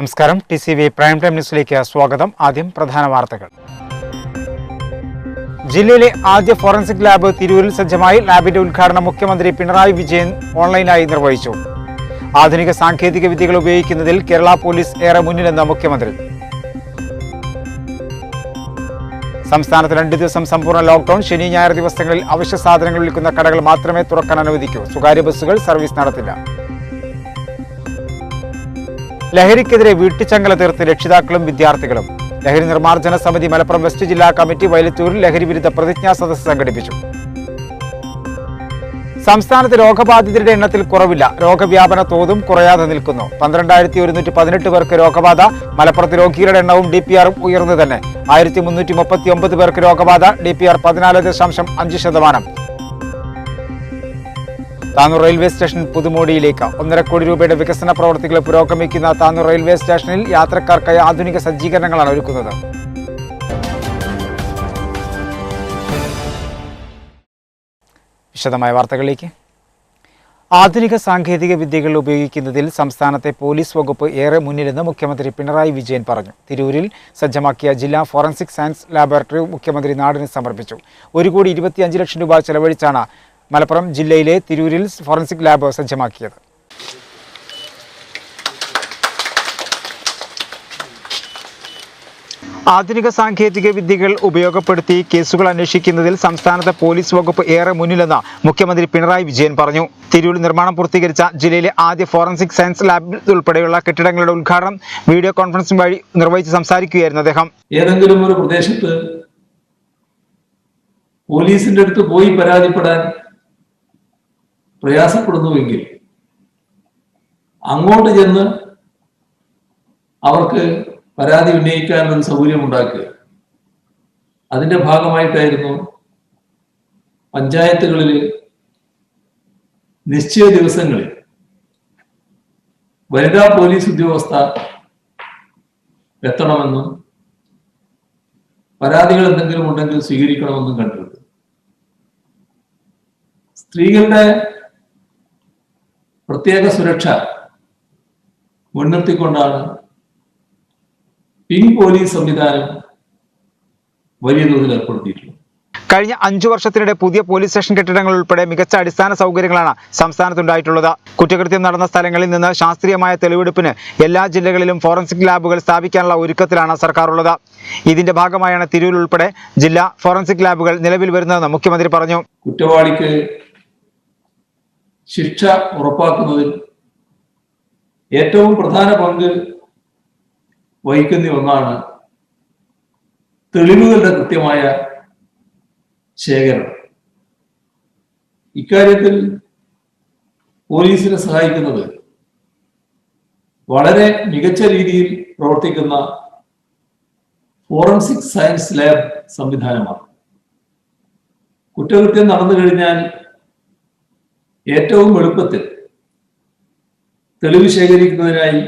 നമസ്കാരം. TCV prime time ന്യൂസിലേക്ക് സ്വാഗതം. ആദ്യം പ്രധാന വാർത്തകൾ. ജില്ലയിലെ ആദ്യ ഫോറൻസിക് ലാബ് തിരൂരിൽ സജ്ജമായി. ലാബിന്റെ ഉദ്ഘാടനം മുഖ്യമന്ത്രി പിണറായി വിജയൻ ഓൺലൈനായി നിർവഹിച്ചു. ആധുനിക സാങ്കേതിക വിദ്യകൾ ഉപയോഗിക്കുന്നതിൽ കേരള പോലീസ് ഏറെ മുന്നിലെന്ന് മുഖ്യമന്ത്രി. സംസ്ഥാനത്ത് 2 ദിവസം സമ്പൂർണ്ണ ലോക്ഡൌൺ. ശനി ഞായർ ദിവസങ്ങളിൽ അവശ്യ സാധനങ്ങൾ വിൽക്കുന്ന കടകൾ മാത്രമേ തുറക്കാൻ അനുവദിക്കൂ. സ്വകാര്യ ബസ്സുകൾ സർവീസ് നടത്തില്ല. ലഹരിക്കെതിരെ വീട്ടുചങ്ങല തീർത്ത് രക്ഷിതാക്കളും വിദ്യാർത്ഥികളും. ലഹരി നിർമ്മാർജ്ജന സമിതി മലപ്പുറം വെസ്റ്റ് ജില്ലാ കമ്മിറ്റി വയലത്തൂരിൽ ലഹരി വിരുദ്ധ പ്രതിജ്ഞാ സദസ്സ് സംഘടിപ്പിച്ചു. സംസ്ഥാനത്ത് രോഗബാധിതരുടെ എണ്ണത്തിൽ കുറവില്ല. രോഗവ്യാപന തോതും കുറയാതെ നിൽക്കുന്നു. 12,118 പേർക്ക് രോഗബാധ. മലപ്പുറത്ത് രോഗികളുടെ എണ്ണവും DPR ഉയർന്നു തന്നെ. 1,339 പേർക്ക് രോഗബാധ. DPR 14.5%. താനൂർ റെയിൽവേ സ്റ്റേഷൻ പുതുമോടിയിലേക്ക്. 1.5 കോടി രൂപയുടെ വികസന പ്രവർത്തികൾ പുരോഗമിക്കുന്ന താനൂർ റെയിൽവേ സ്റ്റേഷനിൽ യാത്രക്കാർക്കായി ആധുനിക സജ്ജീകരണങ്ങളാണ് ഒരുക്കുന്നത്. വിശദമായ വാർത്തകളിലേക്ക്. ആധുനിക സാങ്കേതിക വിദ്യകൾ ഉപയോഗിക്കുന്നതിൽ സംസ്ഥാനത്തെ പോലീസ് വകുപ്പ് ഏറെ മുന്നിലെന്ന് മുഖ്യമന്ത്രി പിണറായി വിജയൻ പറഞ്ഞു. തിരൂരിൽ സജ്ജമാക്കിയ ജില്ലാ ഫോറൻസിക് സയൻസ് ലാബോറട്ടറി മുഖ്യമന്ത്രി നാടിന് സമർപ്പിച്ചു. 1,25 ലക്ഷം രൂപ ചെലവഴിച്ചാണ് മലപ്പുറം ജില്ലയിലെ തിരൂരിൽ ഫോറൻസിക് ലാബ് സജ്ജമാക്കിയത്. ആധുനിക സാങ്കേതിക വിദ്യകൾ ഉപയോഗപ്പെടുത്തി കേസുകൾ അന്വേഷിക്കുന്നതിൽ സംസ്ഥാനത്തെ പോലീസ് വകുപ്പ് ഏറെ മുന്നിലെന്ന് മുഖ്യമന്ത്രി പിണറായി വിജയൻ പറഞ്ഞു. തിരൂരിൽ നിർമ്മാണം പൂർത്തീകരിച്ച ജില്ലയിലെ ആദ്യ ഫോറൻസിക് സയൻസ് ലാബ് ഉൾപ്പെടെയുള്ള കെട്ടിടങ്ങളുടെ ഉദ്ഘാടനം വീഡിയോ കോൺഫറൻസിംഗ് വഴി നിർവഹിച്ച് സംസാരിക്കുകയായിരുന്നു അദ്ദേഹം. ഏതെങ്കിലും ഒരു പ്രദേശത്ത് പോലീസിന്റെ അടുത്ത് പോയി പരാതിപ്പെടാൻ പ്രയാസപ്പെടുന്നുവെങ്കിൽ അങ്ങോട്ട് ചെന്ന് അവർക്ക് പരാതി ഉന്നയിക്കാനൊരു സൗകര്യം ഉണ്ടാക്കുക. അതിന്റെ ഭാഗമായിട്ടായിരുന്നു പഞ്ചായത്തുകളിൽ നിശ്ചയ ദിവസങ്ങളിൽ വനിതാ പോലീസ് ഉദ്യോഗസ്ഥ എത്തണമെന്നും പരാതികൾ എന്തെങ്കിലും ഉണ്ടെങ്കിൽ സ്വീകരിക്കണമെന്നും കണ്ടിട്ടുണ്ട്. സ്ത്രീകളുടെ പ്രത്യേക സുരക്ഷ മുൻനിർത്തിക്കൊണ്ടാണ് പിങ്ക് പോലീസ് സംവിധാനം വലിയ തോതിൽ ഏർപ്പെടുത്തിയിട്ടുള്ളത്. കഴിഞ്ഞ 5 വർഷത്തിനിടെ പുതിയ പോലീസ് സ്റ്റേഷൻ കെട്ടിടങ്ങൾ ഉൾപ്പെടെ മികച്ച അടിസ്ഥാന സൗകര്യങ്ങളാണ് സംസ്ഥാനത്തുണ്ടായിട്ടുള്ളത്. കുറ്റകൃത്യം നടന്ന സ്ഥലങ്ങളിൽ നിന്ന് ശാസ്ത്രീയമായ തെളിവെടുപ്പിന് എല്ലാ ജില്ലകളിലും ഫോറൻസിക് ലാബുകൾ സ്ഥാപിക്കാനുള്ള ഒരുക്കത്തിലാണ് സർക്കാർ ഉള്ളത്. ഇതിന്റെ ഭാഗമായാണ് തിരൂർ ഉൾപ്പെടെ ജില്ലാ ഫോറൻസിക് ലാബുകൾ നിലവിൽ വരുന്നതെന്ന് മുഖ്യമന്ത്രി പറഞ്ഞു. കുറ്റവാളിക്ക് ശിക്ഷ ഉറപ്പാക്കുന്നതിൽ ഏറ്റവും പ്രധാന പങ്ക് വഹിക്കുന്ന ഒന്നാണ് തെളിവുകളുടെ കൃത്യമായ ശേഖരണം. ഇക്കാര്യത്തിൽ പോലീസിനെ സഹായിക്കുന്നത് വളരെ മികച്ച രീതിയിൽ പ്രവർത്തിക്കുന്ന ഫോറൻസിക് സയൻസ് ലാബ് സംവിധാനമാണ്. കുറ്റകൃത്യം നടന്നു കഴിഞ്ഞാൽ ഏറ്റവും എളുപ്പത്തിൽ തെളിവ് ശേഖരിക്കുന്നതിനായി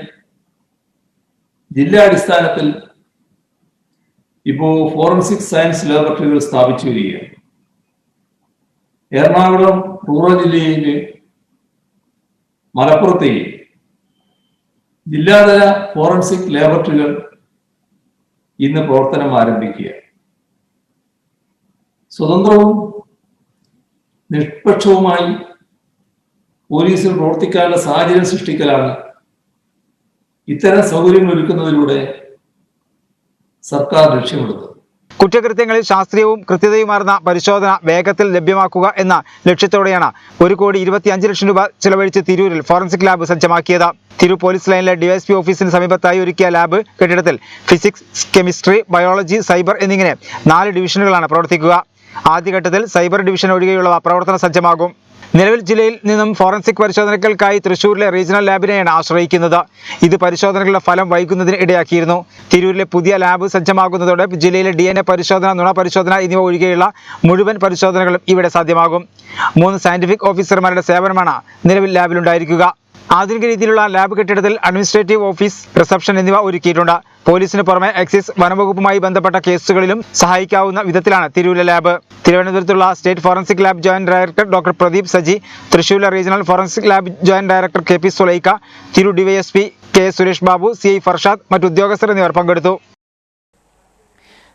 ജില്ലാടിസ്ഥാനത്തിൽ ഇപ്പോൾ ഫോറൻസിക് സയൻസ് ലാബോറട്ടറികൾ സ്ഥാപിച്ചു വരികയാണ്. എറണാകുളം റൂറൽ ജില്ലയിലെ മലപ്പുറത്തെയും ജില്ലാതല ഫോറൻസിക് ലാബോറട്ടറികൾ ഇന്ന് പ്രവർത്തനം ആരംഭിക്കുകയാണ്. സ്വതന്ത്രവും നിഷ്പക്ഷവുമായി പോലീസിൽ പ്രവർത്തിക്കാനുള്ള സാഹചര്യം സൃഷ്ടിക്കലാണ് ഇത്തരം സൗകര്യങ്ങൾ ഒരുക്കുന്നതിലൂടെ സർക്കാർ ലക്ഷ്യമിടുന്നത്. കുറ്റകൃത്യങ്ങളിൽ ശാസ്ത്രീയവും കൃത്യതയുമാർന്ന പരിശോധന വേഗത്തിൽ ലഭ്യമാക്കുക എന്ന ലക്ഷ്യത്തോടെയാണ് 1,25 ലക്ഷം രൂപ ചെലവഴിച്ച് തിരൂരിൽ ഫോറൻസിക് ലാബ് സജ്ജമാക്കിയത്. തിരൂർ പോലീസ് ലൈനിലെ DSP ഓഫീസിന് സമീപത്തായി ഒരുക്കിയ ലാബ് കെട്ടിടത്തിൽ ഫിസിക്സ്, കെമിസ്ട്രി, ബയോളജി, സൈബർ എന്നിങ്ങനെ 4 ഡിവിഷനുകളാണ് പ്രവർത്തിക്കുക. ആദ്യഘട്ടത്തിൽ സൈബർ ഡിവിഷൻ ഒഴികെയുള്ളവ പ്രവർത്തന സജ്ജമാകും. നിലവിൽ ജില്ലയിൽ നിന്നും ഫോറൻസിക് പരിശോധനകൾക്കായി തൃശൂരിലെ റീജിയണൽ ലാബിനെയാണ് ആശ്രയിക്കുന്നത്. ഇത് പരിശോധനകളുടെ ഫലം വൈകുന്നതിന് ഇടയാക്കിയിരുന്നു. തിരൂരിലെ പുതിയ ലാബ് സജ്ജമാകുന്നതോടെ ജില്ലയിലെ DNA പരിശോധന, നുണ പരിശോധന എന്നിവ ഒഴികെയുള്ള മുഴുവൻ പരിശോധനകളും ഇവിടെ സാധ്യമാകും. 3 സയന്റിഫിക് ഓഫീസർമാരുടെ സേവനമാണ് നിലവിൽ ലാബിലുണ്ടായിരിക്കുക. ആധുനിക രീതിയിലുള്ള ലാബ് കെട്ടിടത്തിൽ അഡ്മിനിസ്ട്രേറ്റീവ് ഓഫീസ്, റിസപ്ഷൻ എന്നിവ ഒരുക്കിയിട്ടുണ്ട്. പോലീസിന് പുറമെ എക്സൈസ്, വനംവകുപ്പുമായി ബന്ധപ്പെട്ട കേസുകളിലും സഹായിക്കാവുന്ന വിധത്തിലാണ് തിരൂരിലെ ലാബ്. തിരുവനന്തപുരത്തുള്ള state forensic lab joint director doctor Pradeep Saji, തൃശൂരിലെ regional forensic lab joint director K P Sulaikha, Tirur DYSP K Suresh Babu, CI Farshad, മറ്റു ഉദ്യോഗസ്ഥർ എന്നിവർ പങ്കെടുത്തു.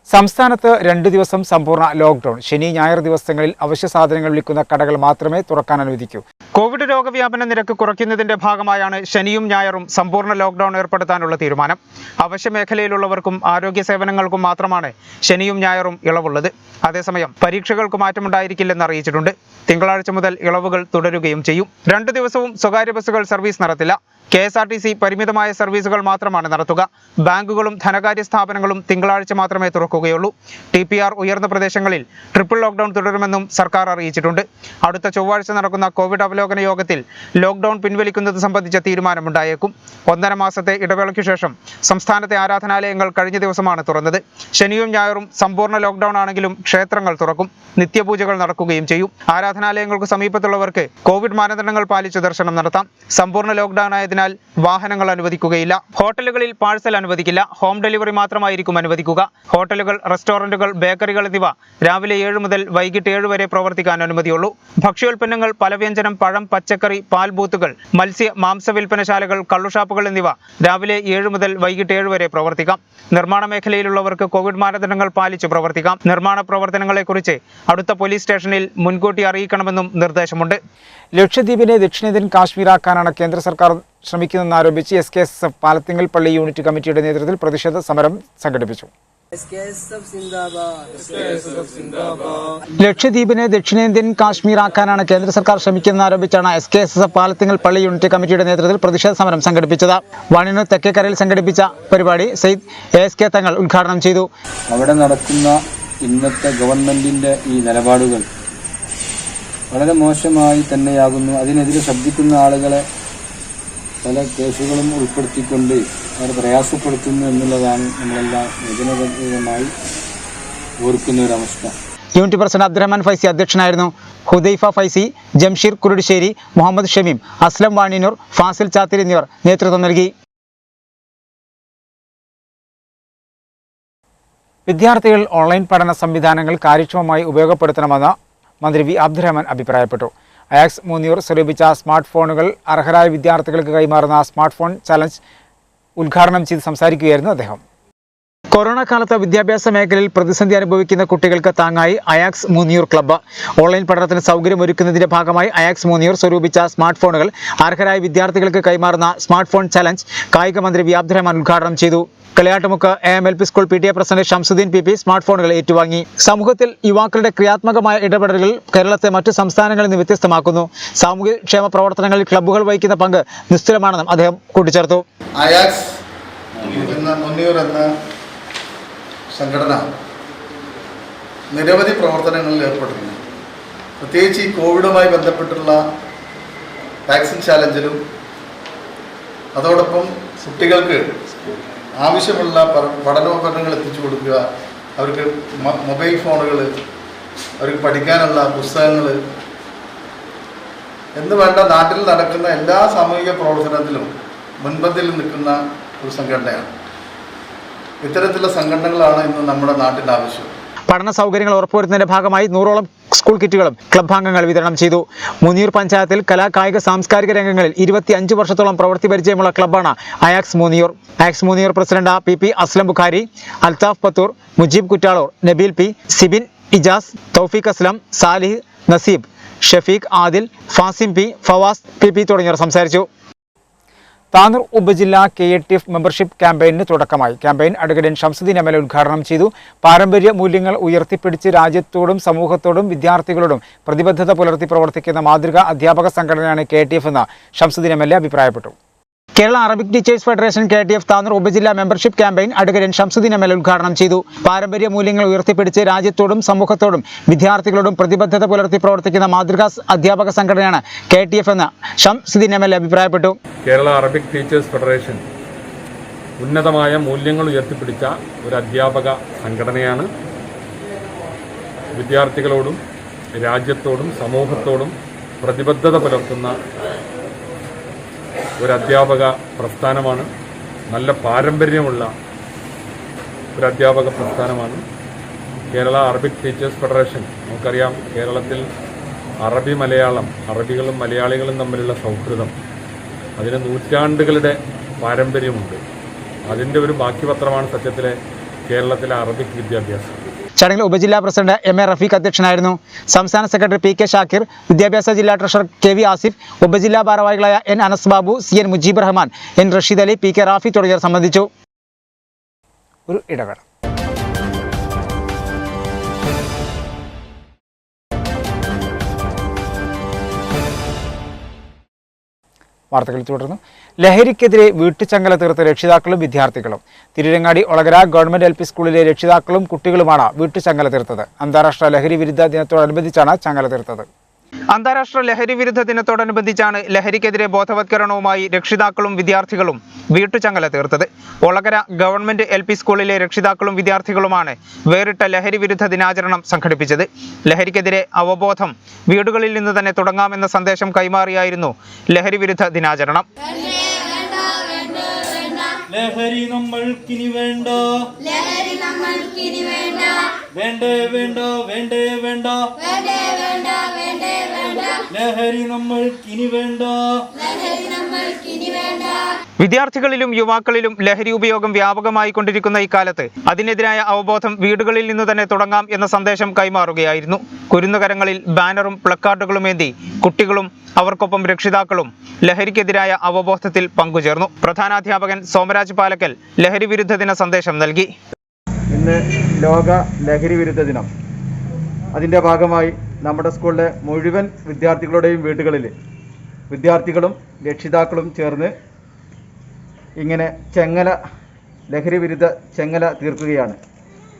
സംസ്ഥാനത്ത് 2 ദിവസം സമ്പൂർണ്ണ ലോക്ക്ഡൌൺ. ശനി, ഞായർ ദിവസങ്ങളിൽ അവശ്യ സാധനങ്ങൾ വിൽക്കുന്ന കടകൾ മാത്രമേ തുറക്കാൻ അനുവദിക്കൂ. കോവിഡ് രോഗവ്യാപന നിരക്ക് കുറയ്ക്കുന്നതിന്റെ ഭാഗമായാണ് ശനിയും ഞായറും സമ്പൂർണ്ണ ലോക്ക്ഡൌൺ ഏർപ്പെടുത്താനുള്ള തീരുമാനം. അവശ്യ മേഖലയിലുള്ളവർക്കും ആരോഗ്യ സേവനങ്ങൾക്കും മാത്രമാണ് ശനിയും ഞായറും ഇളവുള്ളത്. അതേസമയം പരീക്ഷകൾക്ക് മാറ്റമുണ്ടായിരിക്കില്ലെന്ന് അറിയിച്ചിട്ടുണ്ട്. തിങ്കളാഴ്ച മുതൽ ഇളവുകൾ തുടരുകയും ചെയ്യും. 2 ദിവസവും സ്വകാര്യ ബസ്സുകൾ സർവീസ് നടത്തില്ല. KSRTC പരിമിതമായ സർവീസുകൾ മാത്രമാണ് നടത്തുക. ബാങ്കുകളും ധനകാര്യ സ്ഥാപനങ്ങളും തിങ്കളാഴ്ച മാത്രമേ തുറക്കുകയുള്ളൂ. TPR ഉയർന്ന പ്രദേശങ്ങളിൽ ട്രിപ്പിൾ ലോക്ക്ഡൌൺ തുടരുമെന്നും സർക്കാർ അറിയിച്ചിട്ടുണ്ട്. അടുത്ത ചൊവ്വാഴ്ച നടക്കുന്ന കോവിഡ് അവലോകന യോഗത്തിൽ ലോക്ക്ഡൌൺ പിൻവലിക്കുന്നത് സംബന്ധിച്ച തീരുമാനമുണ്ടായേക്കും. 1.5 മാസത്തെ ഇടവേളയ്ക്കു ശേഷം സംസ്ഥാനത്തെ ആരാധനാലയങ്ങൾ കഴിഞ്ഞ ദിവസമാണ് തുറന്നത്. ശനിയും ഞായറും സമ്പൂർണ്ണ ലോക്ക്ഡൌൺ ആണെങ്കിലും ക്ഷേത്രങ്ങൾ തുറക്കും. നിത്യപൂജകൾ നടക്കുകയും ചെയ്യും. ആരാധനാലയങ്ങൾക്ക് സമീപത്തുള്ളവർക്ക് കോവിഡ് മാനദണ്ഡങ്ങൾ പാലിച്ച് ദർശനം നടത്താം. സമ്പൂർണ്ണ ലോക്ക്ഡൌൺ ആയതിനാൽ വാഹനങ്ങൾ അനുവദിക്കുകയില്ല. ഹോട്ടലുകളിൽ പാഴ്സൽ അനുവദിക്കില്ല. ഹോം ഡെലിവറി മാത്രമായിരിക്കും അനുവദിക്കുക. ഹോട്ടലുകൾ, റെസ്റ്റോറന്റുകൾ, ബേക്കറികൾ എന്നിവ രാവിലെ 7 മുതൽ വൈകിട്ട് 7 വരെ പ്രവർത്തിക്കാൻ അനുമതിയുള്ളൂ. ഭക്ഷ്യോൽപ്പന്നങ്ങൾ, പലവ്യഞ്ജനം, പഴം, പച്ചക്കറി, പാൽ ബൂത്തുകൾ, മത്സ്യ മാംസ വിൽപ്പനശാലകൾ, കള്ളുഷാപ്പുകൾ എന്നിവ രാവിലെ 7 മുതൽ വൈകിട്ട് 7 വരെ പ്രവർത്തിക്കാം. നിർമ്മാണ മേഖലയിലുള്ളവർക്ക് കോവിഡ് മാനദണ്ഡങ്ങൾ പാലിച്ച് പ്രവർത്തിക്കാം. നിർമ്മാണ പ്രവർത്തനങ്ങളെക്കുറിച്ച് അടുത്ത പോലീസ് സ്റ്റേഷനിൽ മുൻകൂട്ടി അറിയിക്കണമെന്നും നിർദ്ദേശമുണ്ട്. ലക്ഷദ്വീപിനെ ദക്ഷിണേന്ത്യൻ കാശ്മീരാക്കാനാണ് കേന്ദ്ര സർക്കാർ ശ്രമിക്കുന്നതെന്നാരോപിച്ച് SKSF പാലത്തിങ്ങൽ പള്ളി യൂണിറ്റ് കമ്മിറ്റിയുടെ നേതൃത്വത്തിൽ പ്രതിഷേധ സമരം സംഘടിപ്പിച്ചു. ലക്ഷദ്വീപിനെ ദക്ഷിണേന്ത്യൻ കാശ്മീരാക്കാനാണ് കേന്ദ്ര സർക്കാർ ശ്രമിക്കുന്നതെന്നാരോപിച്ചാണ് SKSF പാലത്തിങ്ങൽ പള്ളി യൂണിറ്റ് കമ്മിറ്റിയുടെ നേതൃത്വത്തിൽ പ്രതിഷേധ സമരം സംഘടിപ്പിച്ചത്. വാണിയന്നൂർ തെക്കേക്കരയിൽ സംഘടിപ്പിച്ച പരിപാടി സയ്യിദ് ASK തങ്ങൾ ഉദ്ഘാടനം ചെയ്തു. അവിടെ നടക്കുന്ന ഇന്നത്തെ ഗവൺമെന്റിന്റെ ഈ നിലപാടുകൾ വളരെ മോശമായി തന്നെയാകുന്നു. അതിനെതിരെ ശബ്ദിക്കുന്ന ആളുകളെ പല കേസുകളും ഉൾപ്പെടുത്തിക്കൊണ്ട് അവർ പ്രയാസപ്പെടുത്തുന്നു എന്നുള്ളതാണ് നമ്മളെല്ലാം വേദനാജനകമായി ഓർക്കുന്ന ഒരവസ്ഥ. യൂണിറ്റ് പ്രസിഡന്റ് അബ്ദുറഹ്മാൻ ഫൈസി അധ്യക്ഷനായിരുന്നു. ഹുദൈഫ ഫൈസി, ജംഷീർ കുരുടിശ്ശേരി, മുഹമ്മദ് ഷമീം, അസ്ലം വാണിയന്നൂർ, ഫാസിൽ ചാത്തിരി എന്നിവർ നേതൃത്വം നൽകി. വിദ്യാർത്ഥികൾ ഓൺലൈൻ പഠന സംവിധാനങ്ങൾ കാര്യക്ഷമമായി ഉപയോഗപ്പെടുത്തണമെന്ന് മന്ത്രി വി അബ്ദുറഹ്മാൻ അഭിപ്രായപ്പെട്ടു. അയാക്സ് മൂന്നിയൂർ സ്വരൂപിച്ച സ്മാർട്ട് ഫോണുകൾ അർഹരായ വിദ്യാർത്ഥികൾക്ക് കൈമാറുന്ന സ്മാർട്ട് ഫോൺ ചലഞ്ച് ഉദ്ഘാടനം ചെയ്ത് സംസാരിക്കുകയായിരുന്നു അദ്ദേഹം. കൊറോണ കാലത്ത് വിദ്യാഭ്യാസ മേഖലയിൽ പ്രതിസന്ധി അനുഭവിക്കുന്ന കുട്ടികൾക്ക് താങ്ങായി അയാക്സ് മൂന്നിയൂർ ക്ലബ്ബ്. ഓൺലൈൻ പഠനത്തിന് സൗകര്യമൊരുക്കുന്നതിന്റെ ഭാഗമായി അയാക്സ് മൂന്നിയൂർ സ്വരൂപിച്ച സ്മാർട്ട് ഫോണുകൾ അർഹരായ വിദ്യാർത്ഥികൾക്ക് കൈമാറുന്ന സ്മാർട്ട് ഫോൺ ചലഞ്ച് കായിക മന്ത്രി വി അബ്ദുറഹ്മാൻ ഉദ്ഘാടനം ചെയ്തു. Kaliyattumukku AMLP school PTA president Shamsuddin PP smart ഫോണുകൾ ഏറ്റുവാങ്ങി. സമൂഹത്തിൽ യുവാക്കളുടെ ക്രിയാത്മകമായ ഇടപെടലുകൾ കേരളത്തെ മറ്റു സംസ്ഥാനങ്ങളിൽ നിന്ന് വ്യത്യസ്തമാക്കുന്നു. സാമൂഹ്യക്ഷേമ പ്രവർത്തനങ്ങളിൽ ക്ലബ്ബുകൾ വഹിക്കുന്ന പങ്ക് നിസ്തുലമാണെന്നും അദ്ദേഹം കൂട്ടിച്ചേർത്തു. അയാക്സ് മുന്നിയൂർ എന്ന സംഘടന നിരവധി പ്രവർത്തനങ്ങളിൽ ഏർപ്പെട്ടിരുന്നു. പ്രത്യേകിച്ച് ഈ കോവിഡുമായി ബന്ധപ്പെട്ടുള്ള വാക്സിൻ ചാലഞ്ചിലും അതോടൊപ്പം കുട്ടികൾക്ക് ആവശ്യമുള്ള പഠനോപകരണങ്ങൾ എത്തിച്ചു കൊടുക്കുക, അവർക്ക് മൊബൈൽ ഫോണുകൾ, അവർക്ക് പഠിക്കാനുള്ള പുസ്തകങ്ങൾ എന്ന് വേണ്ട നാട്ടിൽ നടക്കുന്ന എല്ലാ സാമൂഹിക പ്രവർത്തനത്തിലും മുൻപന്തിയിൽ നിൽക്കുന്ന ഒരു സംഘടനയാണ്. ഇത്തരത്തിലുള്ള സംഘടനകളാണ് ഇന്ന് നമ്മുടെ നാട്ടിൽ ആവശ്യം. പഠന സൗകര്യങ്ങൾ ഉറപ്പുവരുത്തുന്നതിന്റെ ഭാഗമായി 100ഓളം സ്കൂൾ കിറ്റുകളും ക്ലബ്ബാംഗങ്ങൾ വിതരണം ചെയ്തു. മുനീർ പഞ്ചായത്തിൽ കലാ, കായിക, സാംസ്കാരിക രംഗങ്ങളിൽ 25 വർഷത്തോളം പ്രവൃത്തി പരിചയമുള്ള ക്ലബ്ബാണ് Ajax Moonniyur. Ajax Moonniyur president PP Aslam Bukhari, Althaf Pathur, Mujeeb Kuttalur, Nabeel P, Sibin Ijas, Thoufeeq Aslam, Salih, Naseeb, Shafeeq, Adil, Fasim P, Fawas PP തുടങ്ങിയവർ സംസാരിച്ചു. താനൂർ ഉപജില്ലാ KATF മെമ്പർഷിപ്പ് ക്യാമ്പയിന് തുടക്കമായി. ക്യാമ്പയിൻ അഡ്വക്കേറ്റ് ഷംസുദ്ദീൻ MLA ഉദ്ഘാടനം ചെയ്തു. പാരമ്പര്യ മൂല്യങ്ങൾ ഉയർത്തിപ്പിടിച്ച് രാജ്യത്തോടും സമൂഹത്തോടും വിദ്യാർത്ഥികളോടും പ്രതിബദ്ധത പുലർത്തി പ്രവർത്തിക്കുന്ന മാതൃകാ അധ്യാപക സംഘടനയാണ് KATF എന്ന് ഷംസുദ്ദീൻ MLA അഭിപ്രായപ്പെട്ടു. Kerala Arabic teachers federation KATF Tanur ഉപജില്ലാ membership campaign advocate Shamsuddin MLA ഉദ്ഘാടനം ചെയ്തു. പാരമ്പര്യ മൂല്യങ്ങൾ ഉയർത്തിപ്പിടിച്ച് രാജ്യത്തോടും സമൂഹത്തോടും വിദ്യാർത്ഥികളോടും പ്രതിബദ്ധത പുലർത്തി പ്രവർത്തിക്കുന്ന മാതൃകാ അധ്യാപക സംഘടനയാണ് KATF എന്ന് ഷംസുദ്ദീൻ MLA അഭിപ്രായപ്പെട്ടു. കേരള അറബിക് ടീച്ചേഴ്സ് ഫെഡറേഷൻ ഉന്നതമായ മൂല്യങ്ങൾ ഉയർത്തിപ്പിടിച്ച ഒരു അധ്യാപക സംഘടനയാണ്. വിദ്യാർത്ഥികളോടും രാജ്യത്തോടും സമൂഹത്തോടും പ്രതിബദ്ധത പുലർത്തുന്ന ഒരു അധ്യാപക പ്രസ്ഥാനമാണ്. നല്ല പാരമ്പര്യമുള്ള ഒരു അധ്യാപക പ്രസ്ഥാനമാണ് കേരള അറബിക് ടീച്ചേഴ്സ് ഫെഡറേഷൻ. നമുക്കറിയാം, കേരളത്തിൽ അറബി മലയാളം, അറബികളും മലയാളികളും തമ്മിലുള്ള സൗഹൃദം, അതിന് നൂറ്റാണ്ടുകളുടെ പാരമ്പര്യമുണ്ട്. അതിൻ്റെ ഒരു ബാക്കി പത്രമാണ് സത്യത്തിലെ കേരളത്തിലെ അറബിക് വിദ്യാഭ്യാസം. ചടങ്ങിൽ ഉപജില്ലാ പ്രസിഡന്റ് എം എ റഫീഖ് അധ്യക്ഷനായിരുന്നു. സംസ്ഥാന സെക്രട്ടറി പി കെ ഷാക്കിർ, വിദ്യാഭ്യാസ ജില്ലാ ട്രഷറർ കെ വി ആസിഫ്, ഉപജില്ലാ ഭാരവാഹികളായ N Anas Babu, C N Mujeeb Rahman, N Rasheed Ali, P K Rafi തുടങ്ങിയവർ സംബന്ധിച്ചു. ഒരു ഇടവേള. വാർത്തകൾ തുടർന്നു. ലഹരിക്കെതിരെ വീട്ടുചങ്ങല തീർത്ത രക്ഷിതാക്കളും വിദ്യാർത്ഥികളും. തിരുരങ്ങാടി ഒളകര ഗവൺമെന്റ് LP സ്കൂളിലെ രക്ഷിതാക്കളും കുട്ടികളുമാണ് വീട്ടുചങ്ങല തീർത്തത്. അന്താരാഷ്ട്ര ലഹരി വിരുദ്ധ ദിനത്തോടനുബന്ധിച്ചാണ് ചങ്ങല തീർത്തത്. അന്താരാഷ്ട്ര ലഹരി വിരുദ്ധ ദിനത്തോടനുബന്ധിച്ചാണ് ലഹരിക്കെതിരെ ബോധവത്കരണവുമായി രക്ഷിതാക്കളും വിദ്യാർത്ഥികളും വീട്ടുചങ്ങല തീർത്തത്. ഒളകര ഗവൺമെന്റ് LP സ്കൂളിലെ രക്ഷിതാക്കളും വിദ്യാർത്ഥികളുമാണ് വേറിട്ട ലഹരി വിരുദ്ധ ദിനാചരണം സംഘടിപ്പിച്ചത്. ലഹരിക്കെതിരെ അവബോധം വീടുകളിൽ നിന്ന് തന്നെ തുടങ്ങാമെന്ന സന്ദേശം കൈമാറിയായിരുന്നു ലഹരി വിരുദ്ധ ദിനാചരണം. ലഹരി നമ്മൾക്കിനി വേണ്ട, ലഹരി നമ്മൾക്കിനി വേണ്ട, വേണ്ടേ വേണ്ട, വേണ്ടേ വേണ്ട, വേണ്ടേ വേണ്ട, വേണ്ടേ വേണ്ട, ലഹരി നമ്മൾക്കിനി വേണ്ട, ലഹരി നമ്മൾക്കിനി വേണ്ട. വിദ്യാർത്ഥികളിലും യുവാക്കളിലും ലഹരി ഉപയോഗം വ്യാപകമായി കൊണ്ടിരിക്കുന്ന ഇക്കാലത്ത് അതിനെതിരായ അവബോധം വീടുകളിൽ നിന്ന് തന്നെ തുടങ്ങാം എന്ന സന്ദേശം കൈമാറുകയായിരുന്നു. കുരുന്നുകരങ്ങളിൽ ബാനറും പ്ലക്കാർഡുകളുമേന്തി കുട്ടികളും അവർക്കൊപ്പം രക്ഷിതാക്കളും ലഹരിക്കെതിരായ അവബോധത്തിൽ പങ്കുചേർന്നു. പ്രധാനാധ്യാപകൻ സോമരാജ് പാലക്കൽ ലഹരി വിരുദ്ധ ദിന സന്ദേശം നൽകി. ഇന്ന് ലോക ലഹരി വിരുദ്ധ ദിനം. അതിൻ്റെ ഭാഗമായി നമ്മുടെ സ്കൂളിലെ മുഴുവൻ വിദ്യാർത്ഥികളുടെയും വീടുകളിൽ വിദ്യാർത്ഥികളും രക്ഷിതാക്കളും ചേർന്ന് ഇങ്ങനെ ലഹരി വിരുദ്ധ ചെങ്ങല തീർക്കുകയാണ്.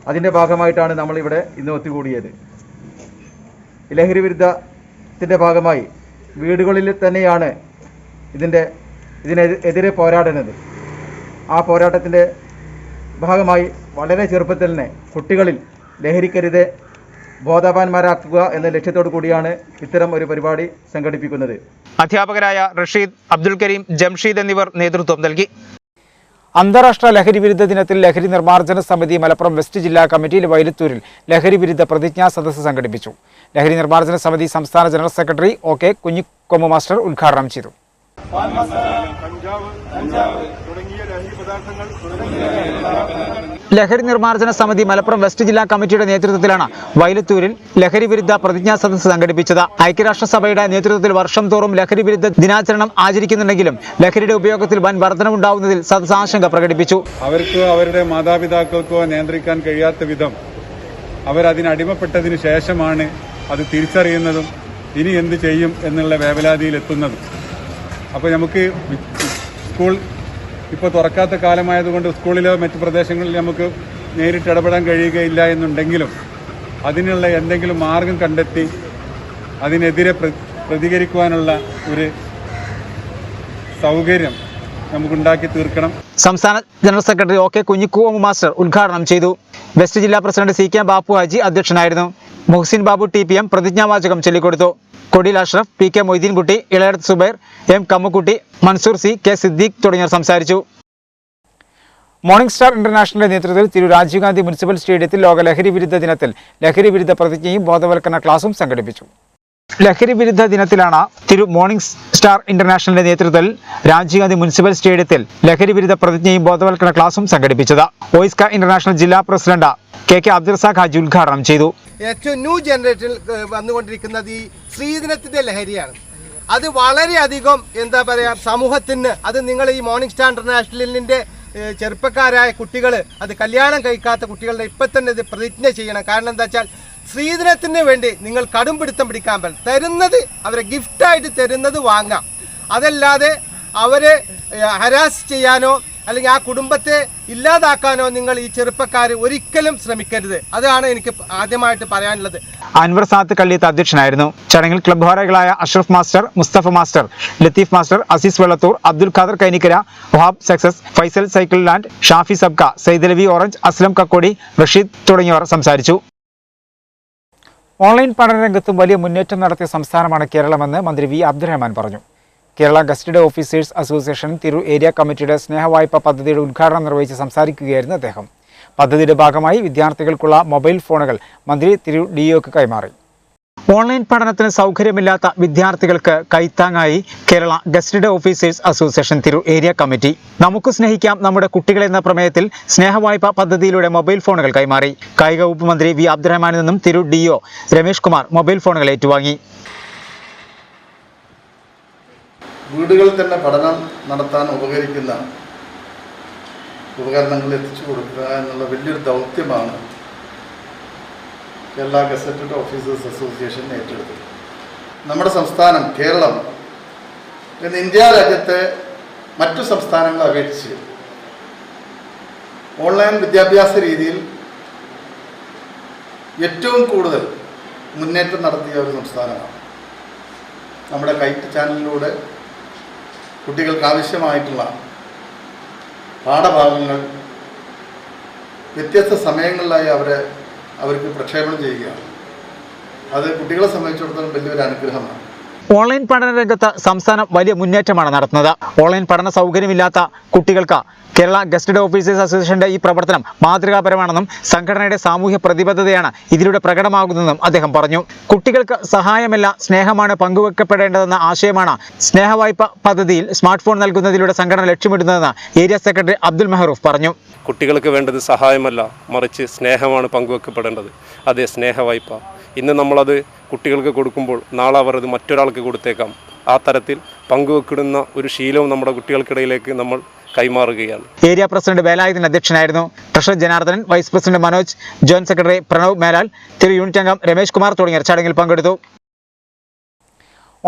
അതിൻ്റെ ഭാഗമായിട്ടാണ് നമ്മളിവിടെ ഇന്ന് ഒത്തുകൂടിയത്. ലഹരി വിരുദ്ധത്തിൻ്റെ ഭാഗമായി വീടുകളിൽ തന്നെയാണ് ഇതിനെതിരെ പോരാടുന്നത്. ആ പോരാട്ടത്തിൻ്റെ ഭാഗമായി വളരെ ചെറുപ്പത്തിൽ തന്നെ കുട്ടികളിൽ ലഹരിക്കെതിരെ ബോധവാന്മാരാക്കുക എന്ന ലക്ഷ്യത്തോടു കൂടിയാണ് ഇത്തരം ഒരു പരിപാടി സംഘടിപ്പിക്കുന്നത്. അധ്യാപകരായ റഷീദ്, അബ്ദുൽ കരീം, ജംഷീദ് എന്നിവർ നേതൃത്വം നൽകി. അന്താരാഷ്ട്ര ലഹരി വിരുദ്ധ ദിനത്തിൽ ലഹരി നിർമ്മാർജ്ജന സമിതി മലപ്പുറം വെസ്റ്റ് ജില്ലാ കമ്മിറ്റിയിൽ വൈലത്തൂരിൽ ലഹരി വിരുദ്ധ പ്രതിജ്ഞാ സദസ്സ് സംഘടിപ്പിച്ചു. ലഹരി നിർമ്മാർജ്ജന സമിതി സംസ്ഥാന ജനറൽ സെക്രട്ടറി OK കുഞ്ഞിക്കൊമ്പ് മാസ്റ്റർ ഉദ്ഘാടനം ചെയ്തു. ലഹരി നിർമ്മാർജ്ജന സമിതി മലപ്പുറം വെസ്റ്റ് ജില്ലാ കമ്മിറ്റിയുടെ നേതൃത്വത്തിലാണ് വൈലത്തൂരിൽ ലഹരി വിരുദ്ധ പ്രതിജ്ഞാ സദസ്സ് സംഘടിപ്പിച്ചത്. ഐക്യരാഷ്ട്രസഭയുടെ നേതൃത്വത്തിൽ വർഷം തോറും ലഹരി വിരുദ്ധ ദിനാചരണം ആചരിക്കുന്നുണ്ടെങ്കിലും ലഹരിയുടെ ഉപയോഗത്തിൽ വൻ വർധനവുണ്ടാവുന്നതിൽ സദസ്സ് ആശങ്ക പ്രകടിപ്പിച്ചു. അവർക്കോ അവരുടെ മാതാപിതാക്കൾക്കോ നിയന്ത്രിക്കാൻ കഴിയാത്ത വിധം അവരതിനടിമപ്പെട്ടതിന് ശേഷമാണ് അത് തിരിച്ചറിയുന്നതും ഇനി എന്ത് ചെയ്യും എന്നുള്ള വേവലാതിയിലെത്തുന്നതും. അപ്പോൾ നമുക്ക് സ്കൂൾ ഇപ്പോൾ തുറക്കാത്ത കാലമായതുകൊണ്ട് സ്കൂളിലോ മറ്റു പ്രദേശങ്ങളിൽ നമുക്ക് നേരിട്ട് ഇടപെടാൻ കഴിയുകയില്ല എന്നുണ്ടെങ്കിലും അതിനുള്ള എന്തെങ്കിലും മാർഗം കണ്ടെത്തി അതിനെതിരെ പ്രതികരിക്കുവാനുള്ള ഒരു സൗകര്യം നമുക്കുണ്ടാക്കി തീർക്കണം. സംസ്ഥാന ജനറൽ സെക്രട്ടറി OK കുഞ്ഞിക്കൊമ്പ് മാസ്റ്റർ ഉദ്ഘാടനം ചെയ്തു. വെസ്റ്റ് ജില്ലാ പ്രസിഡന്റ് CK ബാപ്പു ഹാജി അധ്യക്ഷനായിരുന്നു. മുഹ്സിൻ ബാബു TPM പ്രതിജ്ഞാവാചകം ചൊല്ലിക്കൊടുത്തു. കൊടിയിൽ Ashraf, PK Moideenkutty, Elayadath Zubair, M Kammukutty, Mansoor C, K Siddique തുടങ്ങിയവർ സംസാരിച്ചു. മോർണിംഗ് സ്റ്റാർ ഇന്റർനാഷണലിന്റെ നേതൃത്വത്തിൽ തിരു രാജീവ് ഗാന്ധി മുനിസിപ്പൽ സ്റ്റേഡിയത്തിൽ ലോക ലഹരി വിരുദ്ധ ദിനത്തിൽ ലഹരി വിരുദ്ധ പ്രതിജ്ഞയും ബോധവൽക്കരണ ക്ലാസും സംഘടിപ്പിച്ചു. ലഹരി വിരുദ്ധ ദിനത്തിലാണ് തിരു മോർണിംഗ് സ്റ്റാർ ഇന്റർനാഷണലിന്റെ നേതൃത്വത്തിൽ രാജീവ് ഗാന്ധി മുനിസിപ്പൽ സ്റ്റേഡിയത്തിൽ ലഹരി വിരുദ്ധ പ്രതിജ്ഞയും ബോധവൽക്കരണ ക്ലാസും സംഘടിപ്പിച്ചത്. ഓയിസ്ക ഇന്റർനാഷണൽ ജില്ലാ പ്രസിഡന്റ് KK അബ്ദുൽ റസാഖ് ഹാജി ഉദ്ഘാടനം ചെയ്തു. ഏറ്റവും ന്യൂ ജനറേഷനിൽ വന്നുകൊണ്ടിരിക്കുന്നത് ഈ സ്ത്രീദിനത്തിൻ്റെ ലഹരിയാണ്. അത് വളരെയധികം എന്താ പറയുക സമൂഹത്തിന്, അത് നിങ്ങൾ ഈ മോർണിംഗ് സ്റ്റാർ ഇന്റർനാഷണലിൻ്റെ ചെറുപ്പക്കാരായ കുട്ടികൾ, അത് കല്യാണം കഴിക്കാത്ത കുട്ടികളുടെ ഇപ്പം തന്നെ ഇത് പ്രതിജ്ഞ ചെയ്യണം. കാരണം എന്താ വെച്ചാൽ സ്ത്രീദിനത്തിന് വേണ്ടി നിങ്ങൾ കടുംപിടുത്തം പിടിക്കാൻ പറ്റും. തരുന്നത് അവരെ ഗിഫ്റ്റായിട്ട് തരുന്നത് വാങ്ങാം. അതല്ലാതെ അവരെ ഹരാസ് ചെയ്യാനോ അല്ലെങ്കിൽ ആ കുടുംബത്തെ ഇല്ലാതാക്കാനോ നിങ്ങൾ ഈ ചെറുപ്പക്കാർ ഒരിക്കലും ശ്രമിക്കരുത്. അതാണ് എനിക്ക് ആദ്യമായിട്ട് പറയാനുള്ളത്. അൻവർ സാത്ത് കള്ളിയത്ത് അധ്യക്ഷനായിരുന്നു. ചടങ്ങിൽ ക്ലബ് ഭാരവാഹികളായ Ashraf master, Mustafa master, Latheef master, Azeez Vellathur, Abdul Khader Kainikkara, Wahab success, Faisal cycle land, Shafi Sabka, Saidalavi orange, Aslam Kakkodi, Rasheed തുടങ്ങിയവർ സംസാരിച്ചു. ഓൺലൈൻ പഠനരംഗത്തും വലിയ മുന്നേറ്റം നടത്തിയ സംസ്ഥാനമാണ് കേരളമെന്ന് മന്ത്രി V. അബ്ദുറഹ്മാൻ പറഞ്ഞു. Kerala gazetted officers association Tirur area കമ്മിറ്റിയുടെ സ്നേഹവായ്പ പദ്ധതിയുടെ ഉദ്ഘാടനം നിർവഹിച്ച് സംസാരിക്കുകയായിരുന്നു അദ്ദേഹം. പദ്ധതിയുടെ ഭാഗമായി വിദ്യാർത്ഥികൾക്കുള്ള മൊബൈൽ ഫോണുകൾ മന്ത്രി തിരൂർ DOക്ക് കൈമാറി. ഓൺലൈൻ പഠനത്തിന് സൗകര്യമില്ലാത്ത വിദ്യാർത്ഥികൾക്ക് കൈത്താങ്ങായി Kerala gazetted officers association Tirur area committee നമുക്ക് സ്നേഹിക്കാം നമ്മുടെ കുട്ടികളെ എന്ന പ്രമേയത്തിൽ സ്നേഹവായ്പ പദ്ധതിയിലൂടെ മൊബൈൽ ഫോണുകൾ കൈമാറി. കായിക വകുപ്പ് മന്ത്രി V. അബ്ദുറഹ്മാനിൽ നിന്നും തിരൂർ DO രമേഷ് കുമാർ മൊബൈൽ ഫോണുകൾ ഏറ്റുവാങ്ങി. വീടുകളിൽ തന്നെ പഠനം നടത്താൻ ഉപകരിക്കുന്ന ഉപകരണങ്ങൾ എത്തിച്ചു കൊടുക്കുക എന്നുള്ള വലിയൊരു ദൗത്യമാണ് കേരള ഗസറ്റഡ് ഓഫീസേഴ്സ് അസോസിയേഷൻ ഏറ്റെടുത്തത്. നമ്മുടെ സംസ്ഥാനം കേരളം ഇന്ന് ഇന്ത്യ രാജ്യത്തെ മറ്റു സംസ്ഥാനങ്ങളെ അപേക്ഷിച്ച് ഓൺലൈൻ വിദ്യാഭ്യാസ രീതിയിൽ ഏറ്റവും കൂടുതൽ മുന്നേറ്റം നടത്തിയ ഒരു സംസ്ഥാനമാണ്. നമ്മുടെ കൈറ്റ് ചാനലിലൂടെ കുട്ടികൾക്ക് ആവശ്യമായിട്ടുള്ള പാഠഭാഗങ്ങൾ വ്യത്യസ്ത സമയങ്ങളിലായി അവർക്ക് പ്രക്ഷേപണം ചെയ്യുകയാണ്. അത് കുട്ടികളെ സംബന്ധിച്ചിടത്തോളം വലിയൊരു അനുഗ്രഹമാണ്. ഓൺലൈൻ പഠന രംഗത്ത് സംസ്ഥാനം വലിയ മുന്നേറ്റമാണ് നടത്തുന്നത്. ഓൺലൈൻ പഠന സൗകര്യമില്ലാത്ത കുട്ടികൾക്ക് കേരള ഗസ്റ്റഡ് ഓഫീസേഴ്സ് അസോസിയേഷന്റെ ഈ പ്രവർത്തനം മാതൃകാപരമാണെന്നും സംഘടനയുടെ സാമൂഹ്യ പ്രതിബദ്ധതയാണ് ഇതിലൂടെ പ്രകടമാകുന്നതെന്നും അദ്ദേഹം പറഞ്ഞു. കുട്ടികൾക്ക് സഹായമല്ല സ്നേഹമാണ് പങ്കുവെക്കപ്പെടേണ്ടതെന്ന ആശയമാണ് സ്നേഹവായ്പ പദ്ധതിയിൽ സ്മാർട്ട് ഫോൺ നൽകുന്നതിലൂടെ സംഘടന ലക്ഷ്യമിടുന്നതെന്ന് ഏരിയ സെക്രട്ടറി അബ്ദുൽ മെഹറൂഫ് പറഞ്ഞു. കുട്ടികൾക്ക് വേണ്ടത് സഹായമല്ല, മറിച്ച് സ്നേഹമാണ് പങ്കുവെക്കപ്പെടേണ്ടത്. അതേ സ്നേഹവായ്പ ഇന്ന് നമ്മളത് കുട്ടികൾക്ക് കൊടുക്കുമ്പോൾ നാളെ അവർ അത് മറ്റൊരാൾക്ക് കൊടുത്തേക്കാം. ആ തരത്തിൽ പങ്കുവെക്കിടുന്ന ഒരു ശീലവും നമ്മുടെ കുട്ടികൾക്കിടയിലേക്ക് നമ്മൾ കൈമാറുകയാണ്. ഏരിയ പ്രസിഡന്റ് വേലായുധൻ അധ്യക്ഷനായിരുന്നു. Treasurer Janardhanan, vice president Manoj, joint secretary Pranav Melal, തിരു യൂണിറ്റ് അംഗം രമേഷ് കുമാർ തുടങ്ങിയവർ ചടങ്ങിൽ പങ്കെടുത്തു.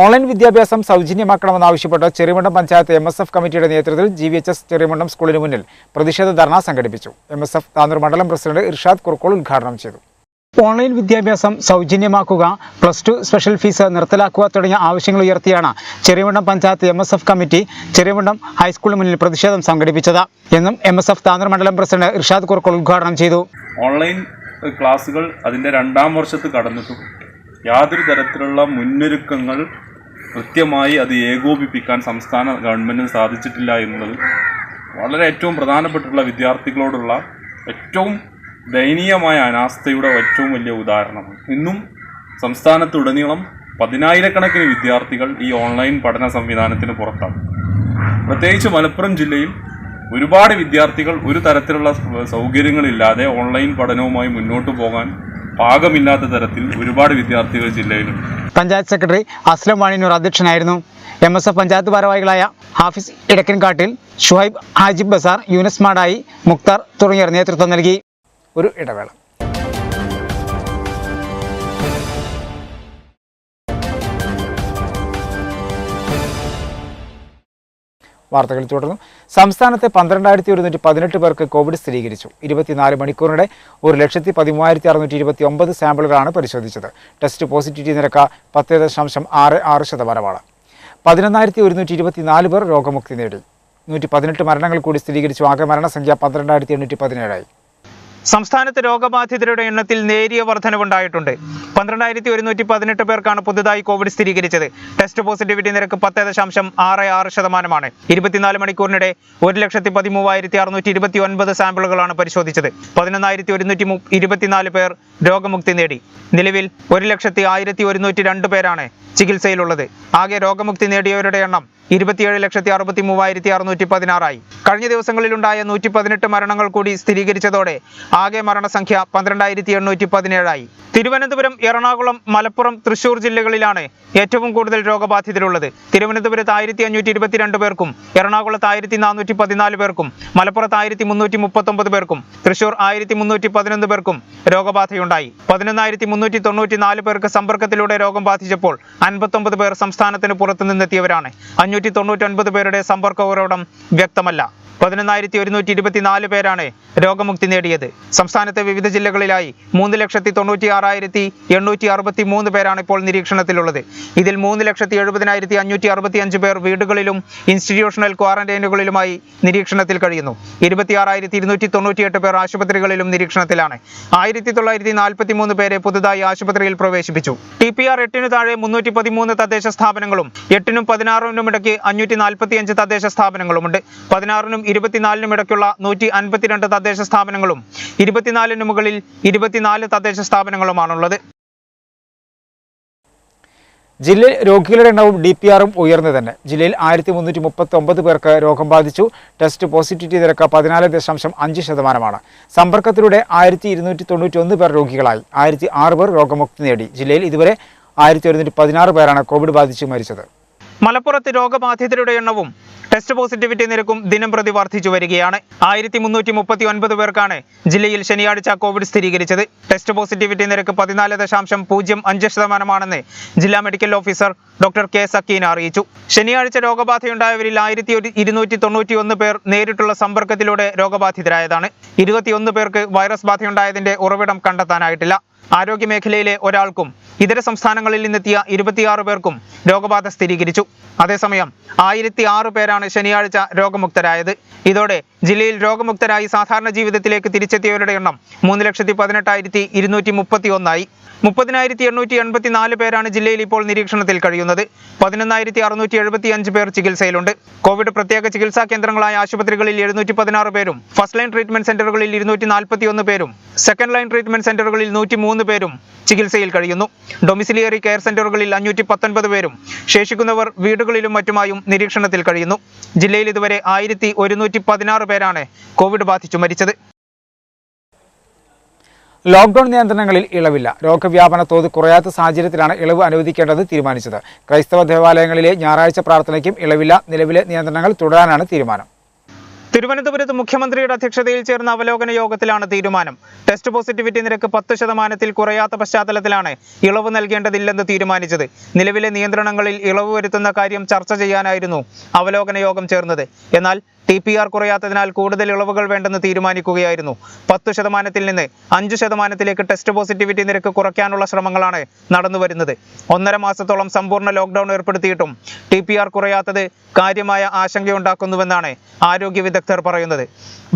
ഓൺലൈൻ വിദ്യാഭ്യാസം സൗജന്യമാക്കണമെന്നാവശ്യപ്പെട്ട് ചെറിയമുണ്ടം പഞ്ചായത്ത് MSF കമ്മിറ്റിയുടെ നേതൃത്വത്തിൽ GVHS ചെറിയമുണ്ടം സ്കൂളിന് മുന്നിൽ പ്രതിഷേധ ധർണ സംഘടിപ്പിച്ചു. MSF താനൂർ മണ്ഡലം പ്രസിഡന്റ് ഇർഷാദ് കുർക്കോൾ ഉദ്ഘാടനം ചെയ്തു. ഓൺലൈൻ വിദ്യാഭ്യാസം സൗജന്യമാക്കുക, +2 സ്പെഷ്യൽ ഫീസ് നിർത്തലാക്കുക തുടങ്ങിയ ആവശ്യങ്ങൾ ഉയർത്തിയാണ് ചെറിയമുണ്ടം പഞ്ചായത്ത് MSF കമ്മിറ്റി ചെറിയമുണ്ടം ഹൈസ്കൂളിന് മുന്നിൽ പ്രതിഷേധം സംഘടിപ്പിച്ചത് എന്നും MSF താനൂർ മണ്ഡലം പ്രസിഡന്റ് ഇർഷാദ് കുർക്കോൾ ഉദ്ഘാടനം ചെയ്തു. ഓൺലൈൻ ക്ലാസുകൾ അതിൻ്റെ 2ാം വർഷത്തിൽ കടന്നിട്ടും യാതൊരു തരത്തിലുള്ള മുന്നൊരുക്കങ്ങൾ കൃത്യമായി അത് ഏകോപിപ്പിക്കാൻ സംസ്ഥാന ഗവൺമെൻറ്റിന് സാധിച്ചിട്ടില്ല എന്നുള്ളത് വളരെ ഏറ്റവും പ്രധാനപ്പെട്ടുള്ള വിദ്യാർത്ഥികളോടുള്ള ഏറ്റവും ദയനീയമായ അനാസ്ഥയുടെ ഏറ്റവും വലിയ ഉദാഹരണമാണ്. ഇന്നും സംസ്ഥാനത്തുടനീളം 10,000-കണക്കിന് വിദ്യാർത്ഥികൾ ഈ ഓൺലൈൻ പഠന സംവിധാനത്തിന് പുറത്താണ്. പ്രത്യേകിച്ച് മലപ്പുറം ജില്ലയിൽ ഒരുപാട് വിദ്യാർത്ഥികൾ ഒരു തരത്തിലുള്ള സൗകര്യങ്ങളില്ലാതെ ഓൺലൈൻ പഠനവുമായി മുന്നോട്ട് പോകാൻ പാകമില്ലാത്ത തരത്തിൽ ഒരുപാട് വിദ്യാർത്ഥികൾ ജില്ലയിലുണ്ട്. പഞ്ചായത്ത് സെക്രട്ടറി അസ്ലം വാണിനൂർ അധ്യക്ഷനായിരുന്നു. MSF പഞ്ചായത്ത് ഭാരവാഹികളായ ഹാഫിസ് ഇടക്കൻകാട്ടിൽ, ഷുഹൈബ് ഹാജിബ് ബസാർ, യൂനസ് മാടായി, മുക്താർ തുടങ്ങിയവർ നേതൃത്വം നൽകി. ഒരു ഇടവേള. വാർത്തകൾ തുടർന്നു. സംസ്ഥാനത്തെ 12,118 പേർക്ക് കോവിഡ് സ്ഥിരീകരിച്ചു. 24 മണിക്കൂറിനിടെ 1,13,629 സാമ്പിളുകളാണ് പരിശോധിച്ചത്. ടെസ്റ്റ് പോസിറ്റിവിറ്റി നിരക്ക് 10.66%. 11,124 പേർ രോഗമുക്തി നേടി. 118 മരണങ്ങൾ കൂടി സ്ഥിരീകരിച്ചു. ആകെ മരണസംഖ്യ 12,817 ആയി. സംസ്ഥാനത്ത് രോഗബാധിതരുടെ എണ്ണത്തിൽ നേരിയ വർധനവുണ്ടായിട്ടുണ്ട്. 12,118 പേർക്കാണ് പുതുതായി കോവിഡ് സ്ഥിരീകരിച്ചത്. ടെസ്റ്റ് പോസിറ്റിവിറ്റി നിരക്ക് 10.66%. 24 മണിക്കൂറിനിടെ 1,13,629 സാമ്പിളുകളാണ് പരിശോധിച്ചത്. 11,124 പേർ രോഗമുക്തി നേടി. നിലവിൽ 1,01,102 പേരാണ് ചികിത്സയിലുള്ളത്. ആകെ രോഗമുക്തി നേടിയവരുടെ എണ്ണം 27,63,616 ആയി. കഴിഞ്ഞ ദിവസങ്ങളിലുണ്ടായ 118 മരണങ്ങൾ കൂടി സ്ഥിരീകരിച്ചതോടെ ആകെ മരണസംഖ്യ 12,817 ആയി. തിരുവനന്തപുരം, എറണാകുളം, മലപ്പുറം, തൃശൂർ ജില്ലകളിലാണ് ഏറ്റവും കൂടുതൽ രോഗബാധിതരുള്ളത്. തിരുവനന്തപുരത്ത് 1,522 പേർക്കും, എറണാകുളത്ത് 1,414 പേർക്കും, മലപ്പുറത്ത് 1,339 പേർക്കും, തൃശൂർ 1,311 പേർക്കും രോഗബാധയുണ്ടായി. 11,394 പേർക്ക് സമ്പർക്കത്തിലൂടെ രോഗം ബാധിച്ചപ്പോൾ 59 പേർ സംസ്ഥാനത്തിന് പുറത്തു നിന്നെത്തിയവരാണ്. 599 പേരുടെ സമ്പർക്ക ഉറവിടം വ്യക്തമല്ല. 11,124 പേരാണ് രോഗമുക്തി നേടിയത്. സംസ്ഥാനത്തെ വിവിധ ജില്ലകളിലായി 3,96,863 പേരാണ് ഇപ്പോൾ നിരീക്ഷണത്തിലുള്ളത്. ഇതിൽ 3,70,565 പേർ വീടുകളിലും ഇൻസ്റ്റിറ്റ്യൂഷണൽ ക്വാറന്റൈനുകളിലുമായി നിരീക്ഷണത്തിൽ കഴിയുന്നു. 26,298 പേർ ആശുപത്രികളിലും നിരീക്ഷണത്തിലാണ്. 1,943 പേരെ പുതുതായി ആശുപത്രിയിൽ പ്രവേശിപ്പിച്ചു. TPR 8 താഴെ 313 തദ്ദേശ സ്ഥാപനങ്ങളും 8-നും 16-നും ഇടയ്ക്ക് 545 തദ്ദേശ സ്ഥാപനങ്ങളുമുണ്ട്. 16-നും 24-നും ഇടയ്ക്കുള്ള 152 തദ്ദേശ സ്ഥാപനങ്ങളും 24-ന് മുകളിൽ 24 തദ്ദേശ സ്ഥാപനങ്ങളുമാണുള്ളത്. ജില്ലയിൽ രോഗികളുടെ എണ്ണവും DPR-ഉം ഉയർന്നു തന്നെ. ജില്ലയിൽ 1339 പേർക്ക് രോഗം ബാധിച്ചു. ടെസ്റ്റ് പോസിറ്റിവിറ്റി നിരക്ക് 14.5%. സമ്പർക്കത്തിലൂടെ 1291 പേർ രോഗികളായി. 1006 പേർ രോഗമുക്തി നേടി. ജില്ലയിൽ ഇതുവരെ 1116 പേരാണ് കോവിഡ് ബാധിച്ച് മരിച്ചത്. മലപ്പുറത്ത് രോഗബാധിതരുടെ എണ്ണവും ടെസ്റ്റ് പോസിറ്റിവിറ്റി നിരക്കും ദിനം പ്രതി വർദ്ധിച്ചു വരികയാണ്. 1339 പേർക്കാണ് ജില്ലയിൽ ശനിയാഴ്ച കോവിഡ് സ്ഥിരീകരിച്ചത്. ടെസ്റ്റ് പോസിറ്റിവിറ്റി നിരക്ക് 14.05%ആണെന്ന് ജില്ലാ medical officer doctor K Sakeena അറിയിച്ചു. ശനിയാഴ്ച രോഗബാധയുണ്ടായവരിൽ 1291 പേർ നേരിട്ടുള്ള സമ്പർക്കത്തിലൂടെ രോഗബാധിതരായതാണ്. 21 പേർക്ക് വൈറസ് ബാധയുണ്ടായതിന്റെ ഉറവിടം കണ്ടെത്താനായിട്ടില്ല. ആരോഗ്യമേഖലയിലെ ഒരാൾക്കും ഇതര സംസ്ഥാനങ്ങളിൽ നിന്നെത്തിയ 26 പേർക്കും രോഗബാധ സ്ഥിരീകരിച്ചു. അതേസമയം 1006 പേരാണ് ശനിയാഴ്ച രോഗമുക്തരായത്. ഇതോടെ ജില്ലയിൽ രോഗമുക്തരായി സാധാരണ ജീവിതത്തിലേക്ക് തിരിച്ചെത്തിയവരുടെ എണ്ണം 3,18,231 30,884 പേരാണ് ജില്ലയിൽ ഇപ്പോൾ നിരീക്ഷണത്തിൽ കഴിയുന്നത്. 11,675 പേർ ചികിത്സയിലുണ്ട്. കോവിഡ് പ്രത്യേക ചികിത്സാ കേന്ദ്രങ്ങളായ ആശുപത്രികളിൽ 716 പേരും ഫസ്റ്റ് ലൈൻ ട്രീറ്റ്മെന്റ് സെന്ററുകളിൽ 241 പേരും സെക്കൻഡ് ലൈൻ ട്രീറ്റ്മെന്റ് സെന്ററുകളിൽ 103 പേരും ചികിത്സയിൽ കഴിയുന്നു. ഡൊമിസിലിയറി കെയർ സെന്ററുകളിൽ 519 പേരും ശേഷിക്കുന്നവർ വീടുകളിലും മറ്റുമായും നിരീക്ഷണത്തിൽ കഴിയുന്നു. ജില്ലയിൽ ഇതുവരെ 1,116 പേരാണ് കോവിഡ് ബാധിച്ചു മരിച്ചത്. ലോക്ക്ഡൌൺ നിയന്ത്രണങ്ങളിൽ ഇളവില്ല. രോഗവ്യാപന തോത് കുറയാത്ത സാഹചര്യത്തിലാണ് ഇളവ് അനുവദിക്കേണ്ടത് തീരുമാനിച്ചത്. ക്രൈസ്തവ ദേവാലയങ്ങളിലെ ഞായറാഴ്ച പ്രാർത്ഥനയ്ക്കും ഇളവില്ല. നിലവിലെ നിയന്ത്രണങ്ങൾ തുടരാനാണ് തീരുമാനം. തിരുവനന്തപുരത്ത് മുഖ്യമന്ത്രിയുടെ അധ്യക്ഷതയിൽ ചേർന്ന അവലോകന യോഗത്തിലാണ് തീരുമാനം. ടെസ്റ്റ് പോസിറ്റിവിറ്റി നിരക്ക് 10%-ൽ കുറയാത്ത പശ്ചാത്തലത്തിലാണ് ഇളവ് നൽകേണ്ടതില്ലെന്ന് തീരുമാനിച്ചത്. നിലവിലെ നിയന്ത്രണങ്ങളിൽ ഇളവ് വരുത്തുന്ന കാര്യം ചർച്ച ചെയ്യാനായിരുന്നു അവലോകന യോഗം ചേർന്നത്. എന്നാൽ TPR കുറയാത്തതിനാൽ കൂടുതൽ ഇളവുകൾ വേണ്ടെന്ന് തീരുമാനിക്കുകയായിരുന്നു. 10%-ൽ നിന്ന് 5%-ലേക്ക് ടെസ്റ്റ് പോസിറ്റിവിറ്റി നിരക്ക് കുറയ്ക്കാനുള്ള ശ്രമങ്ങളാണ് നടന്നുവരുന്നത്. 1.5 മാസത്തോളം സമ്പൂർണ്ണ ലോക്ക്ഡൌൺ ഏർപ്പെടുത്തിയിട്ടും TPR കുറയാത്തത് കാര്യമായ ആശങ്കയുണ്ടാക്കുന്നുവെന്നാണ് ആരോഗ്യ വിദഗ്ധർ പറയുന്നത്.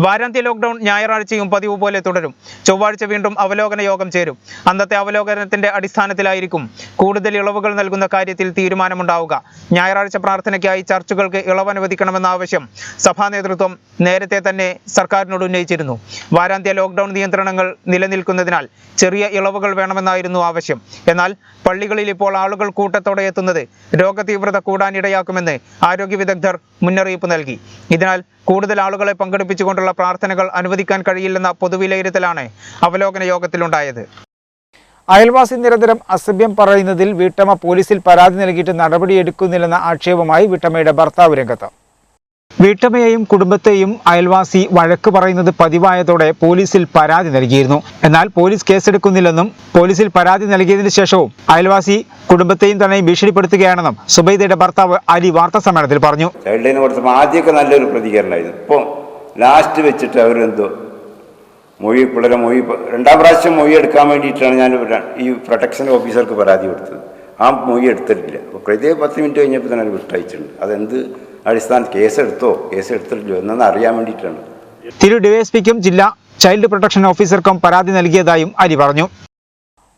വാരാന്ത്യ ലോക്ക്ഡൌൺ ഞായറാഴ്ചയും പതിവ് പോലെ തുടരും. ചൊവ്വാഴ്ച വീണ്ടും അവലോകന യോഗം ചേരും. അന്നത്തെ അവലോകനത്തിന്റെ അടിസ്ഥാനത്തിലായിരിക്കും കൂടുതൽ ഇളവുകൾ നൽകുന്ന കാര്യത്തിൽ തീരുമാനമുണ്ടാവുക. ഞായറാഴ്ച പ്രാർത്ഥനയ്ക്കായി ചർച്ചുകൾക്ക് ഇളവ് അനുവദിക്കണമെന്ന ആവശ്യം സഭാ നേതൃത്വം നേരത്തെ തന്നെ സർക്കാരിനോട് ഉന്നയിച്ചിരുന്നു. വാരാന്ത്യ ലോക്ക്ഡൌൺ നിയന്ത്രണങ്ങൾ നിലനിൽക്കുന്നതിനാൽ ചെറിയ ഇളവുകൾ വേണമെന്നായിരുന്നു ആവശ്യം. എന്നാൽ പള്ളികളിൽ ഇപ്പോൾ ആളുകൾ കൂട്ടത്തോടെ എത്തുന്നത് രോഗതീവ്രത കൂടാനിടയാക്കുമെന്ന് ആരോഗ്യ വിദഗ്ധർ മുന്നറിയിപ്പ് നൽകി. ഇതിനാൽ കൂടുതൽ ആളുകളെ പങ്കെടുപ്പിച്ചുകൊണ്ടുള്ള പ്രാർത്ഥനകൾ അനുവദിക്കാൻ കഴിയില്ലെന്ന പൊതുവിലയിരുത്തലാണ് അവലോകന യോഗത്തിലുണ്ടായത്. അയൽവാസി നിരന്തരം അസഭ്യം പറയുന്നതിൽ വീട്ടമ്മ പോലീസിൽ പരാതി നൽകിയിട്ട് നടപടിയെടുക്കുന്നില്ലെന്ന ആക്ഷേപമായി വീട്ടമ്മയുടെ ഭർത്താവ് രംഗത്ത്. വീട്ടമ്മയെയും കുടുംബത്തെയും അയൽവാസി വഴക്ക് പറയുന്നത് പതിവായതോടെ പോലീസിൽ പരാതി നൽകിയിരുന്നു. എന്നാൽ പോലീസ് കേസെടുക്കുന്നില്ലെന്നും പോലീസിൽ പരാതി നൽകിയതിനു ശേഷവും അയൽവാസി കുടുംബത്തെയും തന്നെ ഭീഷണിപ്പെടുത്തുകയാണെന്നും സുബൈദയുടെ ഭർത്താവ് അലി വാർത്താ സമ്മേളനത്തിൽ പറഞ്ഞു. ചൈൽഡ് ലൈൻ കൊടുത്തപ്പോൾ ആദ്യമൊക്കെ നല്ലൊരു പ്രതികരണമായിരുന്നു. ഇപ്പം ലാസ്റ്റ് വെച്ചിട്ട് അവരെന്തോ പിള്ളേരെ രണ്ടാം പ്രാവശ്യം മൊഴി എടുക്കാൻ വേണ്ടിയിട്ടാണ് ഞാൻ ഈ പ്രൊട്ടക്ഷൻ ഓഫീസർക്ക് പരാതി കൊടുത്തത്. ആ മൊഴി എടുത്തിട്ടില്ല. അപ്പോൾ കൃത്യ 10 മിനിറ്റ് കഴിഞ്ഞപ്പോൾ തന്നെ വിട്ടയച്ചിട്ടുണ്ട്. അതെന്ത് അടിസ്ഥാനം കേസ് എടുത്തിട്ടില്ലോ എന്നൊന്ന് അറിയാൻ വേണ്ടിയിട്ടാണ്. തിരു ഡിവൈഎസ്പിക്കും ജില്ലാ ചൈൽഡ് പ്രൊട്ടക്ഷൻ ഓഫീസർക്കും പരാതി നൽകിയതായും അലി പറഞ്ഞു.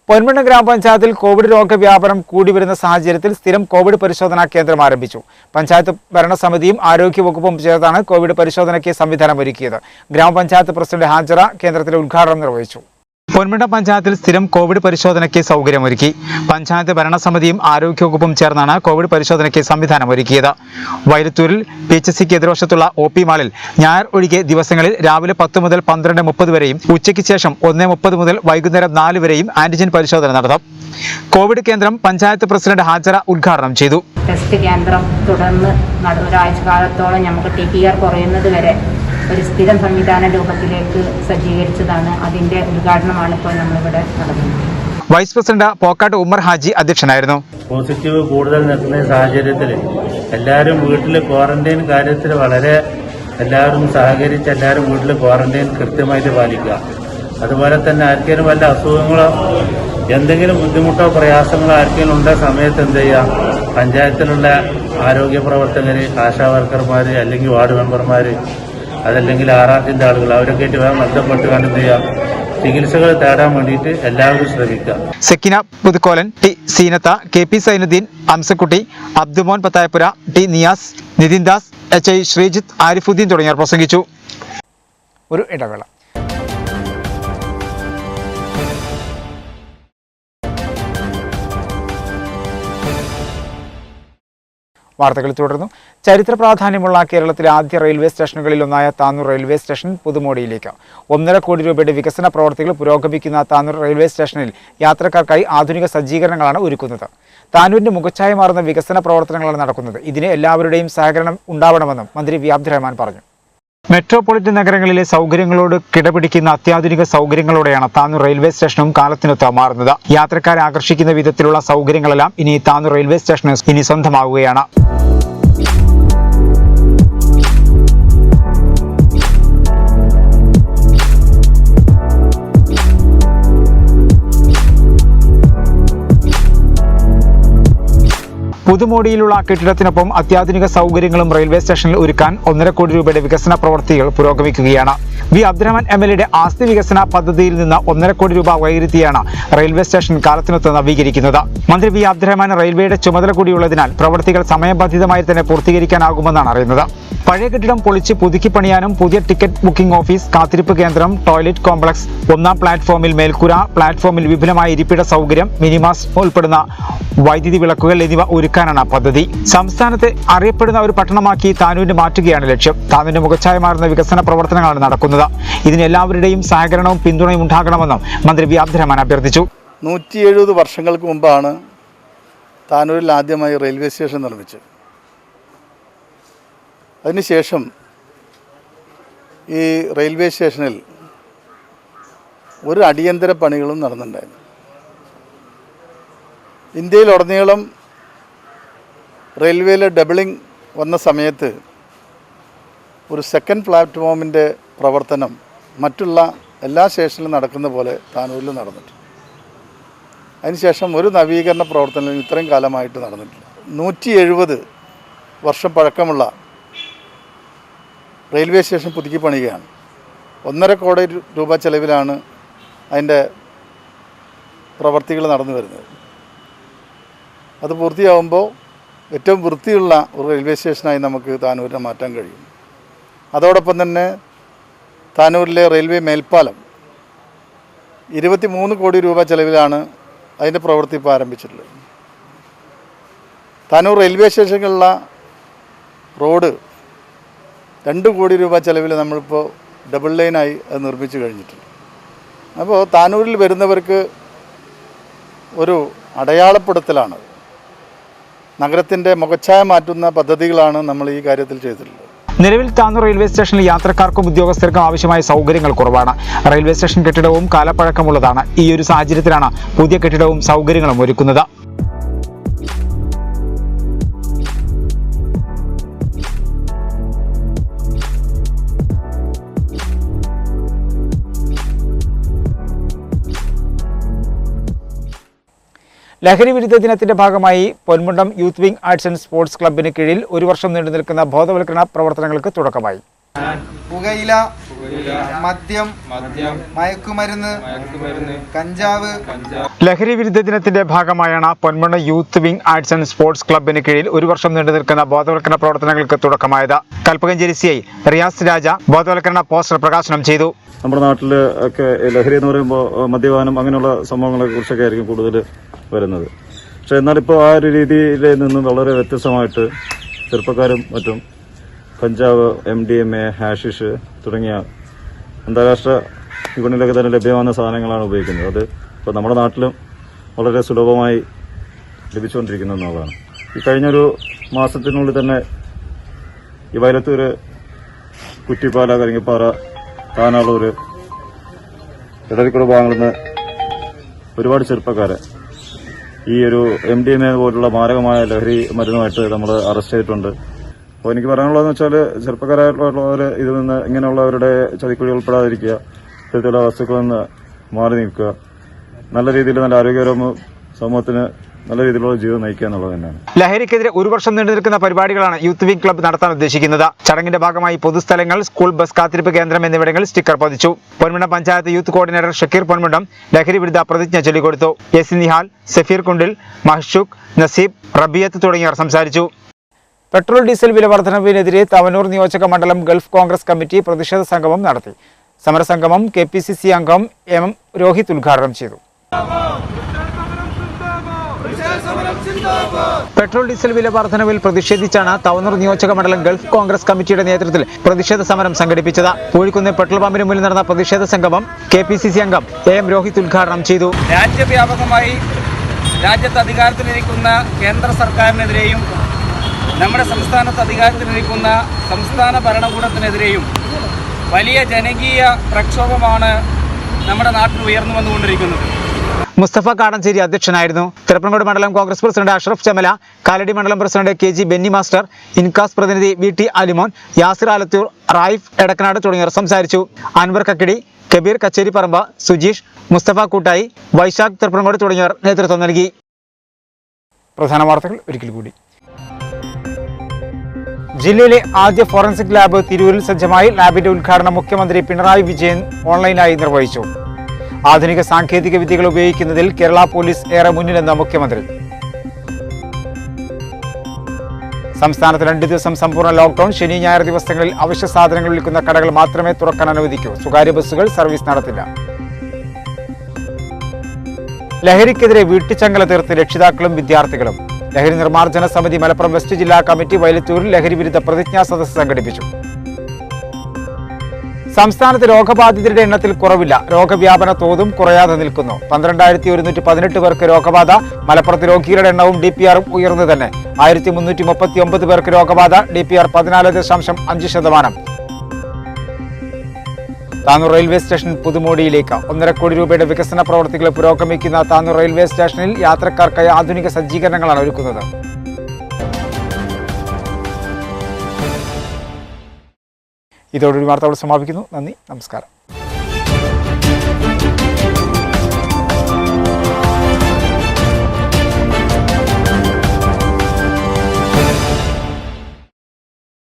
പൊന്മുണ്ട ഗ്രാമപഞ്ചായത്തിൽ കോവിഡ് രോഗവ്യാപനം കൂടിവരുന്ന സാഹചര്യത്തിൽ സ്ഥിരം കോവിഡ് പരിശോധനാ കേന്ദ്രം ആരംഭിച്ചു. പഞ്ചായത്ത് ഭരണസമിതിയും ആരോഗ്യവകുപ്പും ചേർത്താണ് കോവിഡ് പരിശോധനയ്ക്ക് സംവിധാനം ഒരുക്കിയത്. ഗ്രാമപഞ്ചായത്ത് പ്രസിഡന്റ് ഹാജറ കേന്ദ്രത്തിന്റെ ഉദ്ഘാടനം നിർവഹിച്ചു. പൊന്മുണ്ട പഞ്ചായത്തിൽ സ്ഥിരം കോവിഡ് പരിശോധനയ്ക്ക് സൗകര്യമൊരുക്കി. പഞ്ചായത്ത് ഭരണസമിതിയും ആരോഗ്യവകുപ്പും ചേർന്നാണ് കോവിഡ് പരിശോധനയ്ക്ക് സംവിധാനമൊരുക്കിയത്. വൈലത്തൂരിൽ PHCക്ക് എതിർവശത്തുള്ള OP മാളിൽ ഞായർ ഒഴികെ ദിവസങ്ങളിൽ രാവിലെ 10 മുതൽ 12:30 വരെയും ഉച്ചയ്ക്ക് ശേഷം 1:30 മുതൽ വൈകുന്നേരം 4 വരെയും ആന്റിജൻ പരിശോധന നടത്തും. കോവിഡ് കേന്ദ്രം പഞ്ചായത്ത് പ്രസിഡന്റ് ഹാജറ ഉദ്ഘാടനം ചെയ്തു. ടെസ്റ്റ് കേന്ദ്രം തുടർന്ന് ഒരാഴ്ച കാലത്തോളം നമുക്ക് TPR കുറയുന്നത് വരെ ഒരു സ്ഥിരം സംവിധാന രൂപത്തിലേക്ക് സജ്ജീകരിച്ചതാണ്. അതിന്റെ ഉദ്ഘാടനമാണ് ഇപ്പോൾ നമ്മളിവിടെ നടത്തുന്നത്. വൈസ് പ്രസിഡന്റ് പോക്കാട്ട് ഉമ്മർ ഹാജി അധ്യക്ഷനായിരുന്നു. പോസിറ്റീവ് കൂടുതൽ നിൽക്കുന്ന സാഹചര്യത്തിൽ എല്ലാവരും വീട്ടിൽ ക്വാറന്റൈൻ കാര്യത്തിൽ വളരെ എല്ലാവരും സഹകരിച്ച് എല്ലാവരും വീട്ടിൽ ക്വാറന്റൈൻ കൃത്യമായിട്ട് പാലിക്കുക. അതുപോലെ തന്നെ ആർക്കെങ്കിലും വല്ല അസുഖങ്ങളോ എന്തെങ്കിലും ബുദ്ധിമുട്ടോ പ്രയാസങ്ങളോ ആർക്കെങ്കിലും ഉണ്ട സമയത്ത് എന്ത് ചെയ്യുക, പഞ്ചായത്തിലുള്ള ആരോഗ്യ പ്രവർത്തകർ, ആശാ വർക്കർമാർ, അല്ലെങ്കിൽ വാർഡ് മെമ്പർമാർ, അതല്ലെങ്കിൽ ആറാട്ടിൻ്റെ ആളുകൾ, അവരൊക്കെ ആയിട്ട് വേഗം ബന്ധപ്പെട്ട് കണ്ട് എന്ത് ചെയ്യുക, ചികിത്സകൾ തേടാൻ വേണ്ടിയിട്ട് എല്ലാവരും ശ്രമിക്കുക. Sekkina Puthukkolan, T Seenath, KP Sainuddin, Amsakutty, Abdumon Pathayappura, T Niyas, Nithin Das, HI Sreejith, Arifuddin തുടങ്ങിയവർ പ്രസംഗിച്ചു. ഒരു ഇടവേള. വാർത്തകൾ തുടർന്നു. ചരിത്ര പ്രാധാന്യമുള്ള കേരളത്തിലെ ആദ്യ റെയിൽവേ സ്റ്റേഷനുകളിലൊന്നായ താനൂർ റെയിൽവേ സ്റ്റേഷൻ പുതുമോടിയിലേക്ക് 1.5 കോടി രൂപയുടെ വികസന പ്രവർത്തികൾ പുരോഗമിക്കുന്ന താനൂർ റെയിൽവേ സ്റ്റേഷനിൽ യാത്രക്കാർക്കായി ആധുനിക സജ്ജീകരണങ്ങളാണ് ഒരുക്കുന്നത്. താനൂരിന്റെ മുഖച്ഛായ മാറുന്ന വികസന പ്രവർത്തനങ്ങളാണ് നടക്കുന്നത്. ഇതിന് എല്ലാവരുടെയും സഹകരണം ഉണ്ടാവണമെന്നും മന്ത്രി വി അബ്ദുറഹ്മാൻ പറഞ്ഞു. മെട്രോപൊളിറ്റൻ നഗരങ്ങളിലെ സൗകര്യങ്ങളോട് കിടപിടിക്കുന്ന അത്യാധുനിക സൗകര്യങ്ങളോടെയാണ് താനൂർ റെയിൽവേ സ്റ്റേഷനും കാലത്തിനൊത്ത് മാറുന്നത്. യാത്രക്കാരെ ആകർഷിക്കുന്ന വിധത്തിലുള്ള സൗകര്യങ്ങളെല്ലാം ഇനി താനൂർ റെയിൽവേ സ്റ്റേഷന് ഇനി സ്വന്തമാവുകയാണ്. പുതുമോടിയിലുള്ള കെട്ടിടത്തിനൊപ്പം അത്യാധുനിക സൗകര്യങ്ങളും റെയിൽവേ സ്റ്റേഷനിൽ ഒരുക്കാൻ 1.5 കോടി രൂപയുടെ വികസന പ്രവൃത്തികൾ പുരോഗമിക്കുകയാണ്. വി അബ്ദുറഹ്മാൻ MLAയുടെ ആസ്തി വികസന പദ്ധതിയിൽ നിന്ന് 1.5 കോടി രൂപ വകയിരുത്തിയാണ് റെയിൽവേ സ്റ്റേഷൻ കാലത്തിനൊത്ത് നവീകരിക്കുന്നത്. മന്ത്രി വി അബ്ദുറഹ്മാൻ റെയിൽവേയുടെ ചുമതല കൂടിയുള്ളതിനാൽ പ്രവൃത്തികൾ സമയബന്ധിതമായി തന്നെ പൂർത്തീകരിക്കാനാകുമെന്നാണ് അറിയുന്നത്. പഴയ കെട്ടിടം പൊളിച്ച് പുതുക്കി പണിയാനും പുതിയ ടിക്കറ്റ് ബുക്കിംഗ് ഓഫീസ്, കാത്തിരിപ്പ് കേന്ദ്രം, ടോയ്ലറ്റ് കോംപ്ലക്സ്, 1ാം പ്ലാറ്റ്ഫോമിൽ മേൽക്കൂര, പ്ലാറ്റ്ഫോമിൽ വിപുലമായ ഇരിപ്പിട സൗകര്യം, മിനിമാസ് ഉൾപ്പെടുന്ന വൈദ്യുതി വിളക്കുകൾ എന്നിവ ഒരുക്കാനാണ് പദ്ധതി. സംസ്ഥാനത്തെ അറിയപ്പെടുന്ന ഒരു പട്ടണമാക്കി താനൂരിനെ മാറ്റുകയാണ് ലക്ഷ്യം. താനൂരിന്റെ മുഖച്ഛായ മാറുന്ന വികസന പ്രവർത്തനങ്ങളാണ് നടക്കുന്നത്. ഇതിന് എല്ലാവരുടെയും സഹകരണവും പിന്തുണയും ഉണ്ടാകണമെന്നും മന്ത്രി വി അബ്ദുറഹ്മാൻ അഭ്യർത്ഥിച്ചു. 170 വർഷങ്ങൾക്ക് മുമ്പാണ് താനൂരിൽ ആദ്യമായി റെയിൽവേ സ്റ്റേഷൻ നിർമ്മിച്ചത്. അതിനുശേഷം ഈ റെയിൽവേ സ്റ്റേഷനിൽ ഒരു അടിയന്തര പണികളും നടന്നിട്ടുണ്ടായിരുന്നു. ഇന്ത്യയിലുടനീളം റെയിൽവേയിലെ ഡബിളിംഗ് വന്ന സമയത്ത് ഒരു സെക്കൻഡ് പ്ലാറ്റ്ഫോമിൻ്റെ പ്രവർത്തനം മറ്റുള്ള എല്ലാ സ്റ്റേഷനിലും നടക്കുന്ന പോലെ താനൂരിൽ നടന്നിട്ടുണ്ട്. അതിനുശേഷം ഒരു നവീകരണ പ്രവർത്തനം ഇത്രയും കാലമായിട്ട് നടന്നിട്ടില്ല. 170 വർഷം പഴക്കമുള്ള റെയിൽവേ സ്റ്റേഷൻ പുതുക്കി പണിയുകയാണ്. 1.5 കോടി രൂപ ചെലവിലാണ് അതിൻ്റെ പ്രവർത്തികൾ നടന്നു വരുന്നത്. അത് പൂർത്തിയാവുമ്പോൾ ഏറ്റവും വൃത്തിയുള്ള ഒരു റെയിൽവേ സ്റ്റേഷനായി നമുക്ക് താനൂരിനെ മാറ്റാൻ കഴിയും. അതോടൊപ്പം തന്നെ താനൂരിലെ റെയിൽവേ മേൽപ്പാലം 23 കോടി രൂപ ചെലവിലാണ് അതിൻ്റെ പ്രവൃത്തി ഇപ്പോൾ ആരംഭിച്ചിട്ടുള്ളത്. താനൂർ റെയിൽവേ സ്റ്റേഷനിലുള്ള റോഡ് 2 കോടി രൂപ ചെലവിൽ നമ്മളിപ്പോൾ ഡബിൾ ലൈനായി അത് നിർമ്മിച്ചു കഴിഞ്ഞിട്ടുണ്ട്. അപ്പോൾ താനൂരിൽ വരുന്നവർക്ക് ഒരു അടയാളപ്പെടുത്തലാണ്, നഗരത്തിൻ്റെ മുഖച്ഛായ മാറ്റുന്ന പദ്ധതികളാണ് നമ്മൾ ഈ കാര്യത്തിൽ ചെയ്തിട്ടുള്ളത്. നിലവിൽ താനൂർ റെയിൽവേ സ്റ്റേഷനിൽ യാത്രക്കാർക്കും ഉദ്യോഗസ്ഥർക്കും ആവശ്യമായ സൗകര്യങ്ങൾ കുറവാണ്. റെയിൽവേ സ്റ്റേഷൻ കെട്ടിടവും കാലപ്പഴക്കമുള്ളതാണ്. ഈ ഒരു സാഹചര്യത്തിലാണ് പുതിയ കെട്ടിടവും സൗകര്യങ്ങളും ഒരുക്കുന്നത്. ലഹരി വിരുദ്ധ ദിനത്തിന്റെ ഭാഗമായി Ponmundam youth wing arts and sports ക്ലബിന് കീഴിൽ 1 വർഷം നീണ്ടു നിൽക്കുന്ന ബോധവൽക്കരണ പ്രവർത്തനങ്ങൾക്ക് തുടക്കമായി. പുകയില, മദ്യം, മയക്കുമരുന്ന്, കഞ്ചാവ്. ലഹരി വിരുദ്ധ ദിനത്തിന്റെ ഭാഗമായാണ് Ponmundam youth wing arts and sports ക്ലബിന് കീഴിൽ 1 വർഷം നീണ്ടു നിൽക്കുന്ന ബോധവൽക്കരണ പ്രവർത്തനങ്ങൾക്ക് തുടക്കമായത്. കൽപ്പകഞ്ചേരി CI റിയാസ് രാജ ബോധവൽക്കരണ പോസ്റ്റർ പ്രകാശനം ചെയ്തു. നമ്മുടെ നാട്ടിൽ ഒക്കെ ലഹരി എന്ന് പറയുമ്പോൾ മദ്യപാനം അങ്ങനെയുള്ള സംഭവങ്ങളെ കുറിച്ചൊക്കെ ആയിരിക്കും കൂടുതൽ വരുന്നത്. പക്ഷെ എന്നാലിപ്പോൾ ആ ഒരു രീതിയിൽ നിന്നും വളരെ വ്യത്യസ്തമായിട്ട് ചെറുപ്പക്കാരും മറ്റും കഞ്ചാവ്, MDMA, ഹാഷിഷ് തുടങ്ങിയ അന്താരാഷ്ട്ര വിപണിയിലൊക്കെ തന്നെ ലഭ്യമാകുന്ന സാധനങ്ങളാണ് ഉപയോഗിക്കുന്നത്. അത് ഇപ്പോൾ നമ്മുടെ നാട്ടിലും വളരെ സുലഭമായി ലഭിച്ചുകൊണ്ടിരിക്കുന്നു എന്നുള്ളതാണ്. ഈ കഴിഞ്ഞൊരു മാസത്തിനുള്ളിൽ തന്നെ ഈ വയലത്തൂർ, കുറ്റിപ്പാല, കരിങ്ങിപ്പാറ, താനാളൂർ, ഇടരിക്കുട ഭാഗങ്ങളിൽ നിന്ന് ഒരുപാട് ചെറുപ്പക്കാരെ ഈ ഒരു MDMA പോലുള്ള മാരകമായ ലഹരി മരുന്നുമായിട്ട് നമ്മൾ അറസ്റ്റ് ചെയ്തിട്ടുണ്ട്. അപ്പോൾ എനിക്ക് പറയാനുള്ളതെന്ന് വെച്ചാൽ ചെറുപ്പക്കാരായിട്ടുള്ളവർ ഇതിൽ നിന്ന് ഇങ്ങനെയുള്ളവരുടെ ചതിക്കുഴി ഉൾപ്പെടാതിരിക്കുക, ഇത്തരത്തിലുള്ള വസ്തുക്കളിൽ നിന്ന് മാറി നിൽക്കുക, നല്ല രീതിയിൽ നല്ല ആരോഗ്യകരവും സമൂഹത്തിന് നല്ല രീതിയിലുള്ള ജീവിതം നയിക്കുക എന്നുള്ളത് തന്നെയാണ്. ലഹരിക്കെതിരെ 1 വർഷം നീണ്ടു നിൽക്കുന്ന പരിപാടികളാണ് യൂത്ത് വിംഗ് ക്ലബ്ബ് നടത്താൻ ഉദ്ദേശിക്കുന്നത്. ചടങ്ങിന്റെ ഭാഗമായി പൊതുസ്ഥലങ്ങൾ, സ്കൂൾ ബസ് കാത്തിരിപ്പ് കേന്ദ്രം എന്നിവിടങ്ങളിൽ സ്റ്റിക്കർ പതിച്ചു. പൊന്മുണ്ടം പഞ്ചായത്ത് യൂത്ത് കോർഡിനേറ്റർ ഷക്കീർ പൊന്മുണ്ടം ലഹരി വിരുദ്ധ പ്രതിജ്ഞ ചൊല്ലിക്കൊടുത്തു. എസ് നിഹാൽ, സഫീർ കുണ്ടിൽ, മഹ്ഷൂഖ്, നസീബ്, റബിയത്ത് തുടങ്ങിയവർ സംസാരിച്ചു. പെട്രോൾ ഡീസൽ വില വർധനവിനെതിരെ തവനൂർ നിയോജക മണ്ഡലം ഗൾഫ് കോൺഗ്രസ് കമ്മിറ്റി പ്രതിഷേധ സംഗമം നടത്തി. സമരസംഗമം KPCC അംഗം M രോഹിത് ഉദ്ഘാടനം ചെയ്തു. പെട്രോൾ ഡീസൽ വില വർധനവിൽ പ്രതിഷേധിച്ചാണ് തവനൂർ നിയോജക മണ്ഡലം ഗൾഫ് കോൺഗ്രസ് കമ്മിറ്റിയുടെ നേതൃത്വത്തിൽ പ്രതിഷേധ സമരം സംഘടിപ്പിച്ചത്. പൂഴിക്കുന്ന് പെട്രോൾ പമ്പിന് മുന്നിൽ നടന്ന പ്രതിഷേധ സംഗമം KPCC അംഗം M രോഹിത് ഉദ്ഘാടനം ചെയ്തു. രാജ്യവ്യാപകമായി രാജ്യത്ത് അധികാരത്തിലിരിക്കുന്ന കേന്ദ്ര സർക്കാരിനെതിരെയും നമ്മുടെ സംസ്ഥാനത്ത് അധികാരത്തിലിരിക്കുന്ന സംസ്ഥാന ഭരണകൂടത്തിനെതിരെയും വലിയ ജനകീയ പ്രക്ഷോഭമാണ് നമ്മുടെ നാട്ടിൽ ഉയർന്നു വന്നുകൊണ്ടിരിക്കുന്നത്. മുസ്തഫ കാടഞ്ചേരി അധ്യക്ഷനായിരുന്നു. തിരുപ്പനങ്ങോട് മണ്ഡലം കോൺഗ്രസ് പ്രസിഡന്റ് അഷ്റഫ് ചമല, കാലടി മണ്ഡലം president KG Benny master, INCAS പ്രതിനിധി VT അലിമോൻ, യാസിർ ആലത്തൂർ, റായിഫ് എടക്കനാട് തുടങ്ങിയവർ സംസാരിച്ചു. അൻവർ കക്കിടി, കബീർ കച്ചേരിപ്പറമ്പ്, സുജീഷ്, മുസ്തഫ കൂട്ടായി, വൈശാഖ് തിരുപ്പനങ്ങോട് തുടങ്ങിയവർ നേതൃത്വം നൽകി. പ്രധാന വാർത്തകൾ ഒരിക്കൽ കൂടി. ജില്ലയിലെ ആദ്യ ഫോറൻസിക് ലാബ് തിരൂരിൽ സജ്ജമായി. ലാബിന്റെ ഉദ്ഘാടനം മുഖ്യമന്ത്രി പിണറായി വിജയൻ ഓൺലൈനായി നിർവഹിച്ചു. ആധുനിക സാങ്കേതിക വിദ്യകൾ ഉപയോഗിക്കുന്നതിൽ കേരള പോലീസ് ഏറെ മുന്നിലെന്ന് മുഖ്യമന്ത്രി. സംസ്ഥാനത്ത് 2 ദിവസം സമ്പൂർണ്ണ ലോക്ഡൌൺ. ശനി ഞായർ ദിവസങ്ങളിൽ അവശ്യ സാധനങ്ങൾ വിൽക്കുന്ന കടകൾ മാത്രമേ തുറക്കാൻ അനുവദിക്കൂ. സ്വകാര്യ ബസ്സുകൾ സർവീസ് നടത്തില്ല. ലഹരിക്കെതിരെ വീട്ടുചങ്ങല തീർത്ത് രക്ഷിതാക്കളും വിദ്യാർത്ഥികളും. ലഹരി നിർമ്മാർജ്ജന സമിതി മലപ്പുറം വെസ്റ്റ് ജില്ലാ കമ്മിറ്റി വയലത്തൂരിൽ ലഹരി വിരുദ്ധ പ്രതിജ്ഞാ സദസ്സ് സംഘടിപ്പിച്ചു. സംസ്ഥാനത്ത് രോഗബാധിതരുടെ എണ്ണത്തിൽ കുറവില്ല. രോഗവ്യാപന തോതും കുറയാതെ നിൽക്കുന്നു. 12,118 പേർക്ക് രോഗബാധ. മലപ്പുറത്ത് രോഗികളുടെ എണ്ണവും DPR ഉയർന്നു തന്നെ. 1,339 പേർക്ക് രോഗബാധ. DPR 14.5%. താനൂർ റെയിൽവേ സ്റ്റേഷൻ പുതുമോടിയിലേക്ക് 1.5 കോടി രൂപയുടെ വികസന പ്രവർത്തികൾ പുരോഗമിക്കുന്ന താനൂർ റെയിൽവേ സ്റ്റേഷനിൽ യാത്രക്കാർക്കായി ആധുനിക സജ്ജീകരണങ്ങളാണ് ഒരുക്കുന്നത്. ഇതോടുകൂടി വാർത്തകൾ സമാപിക്കുന്നു. നന്ദി, നമസ്കാരം.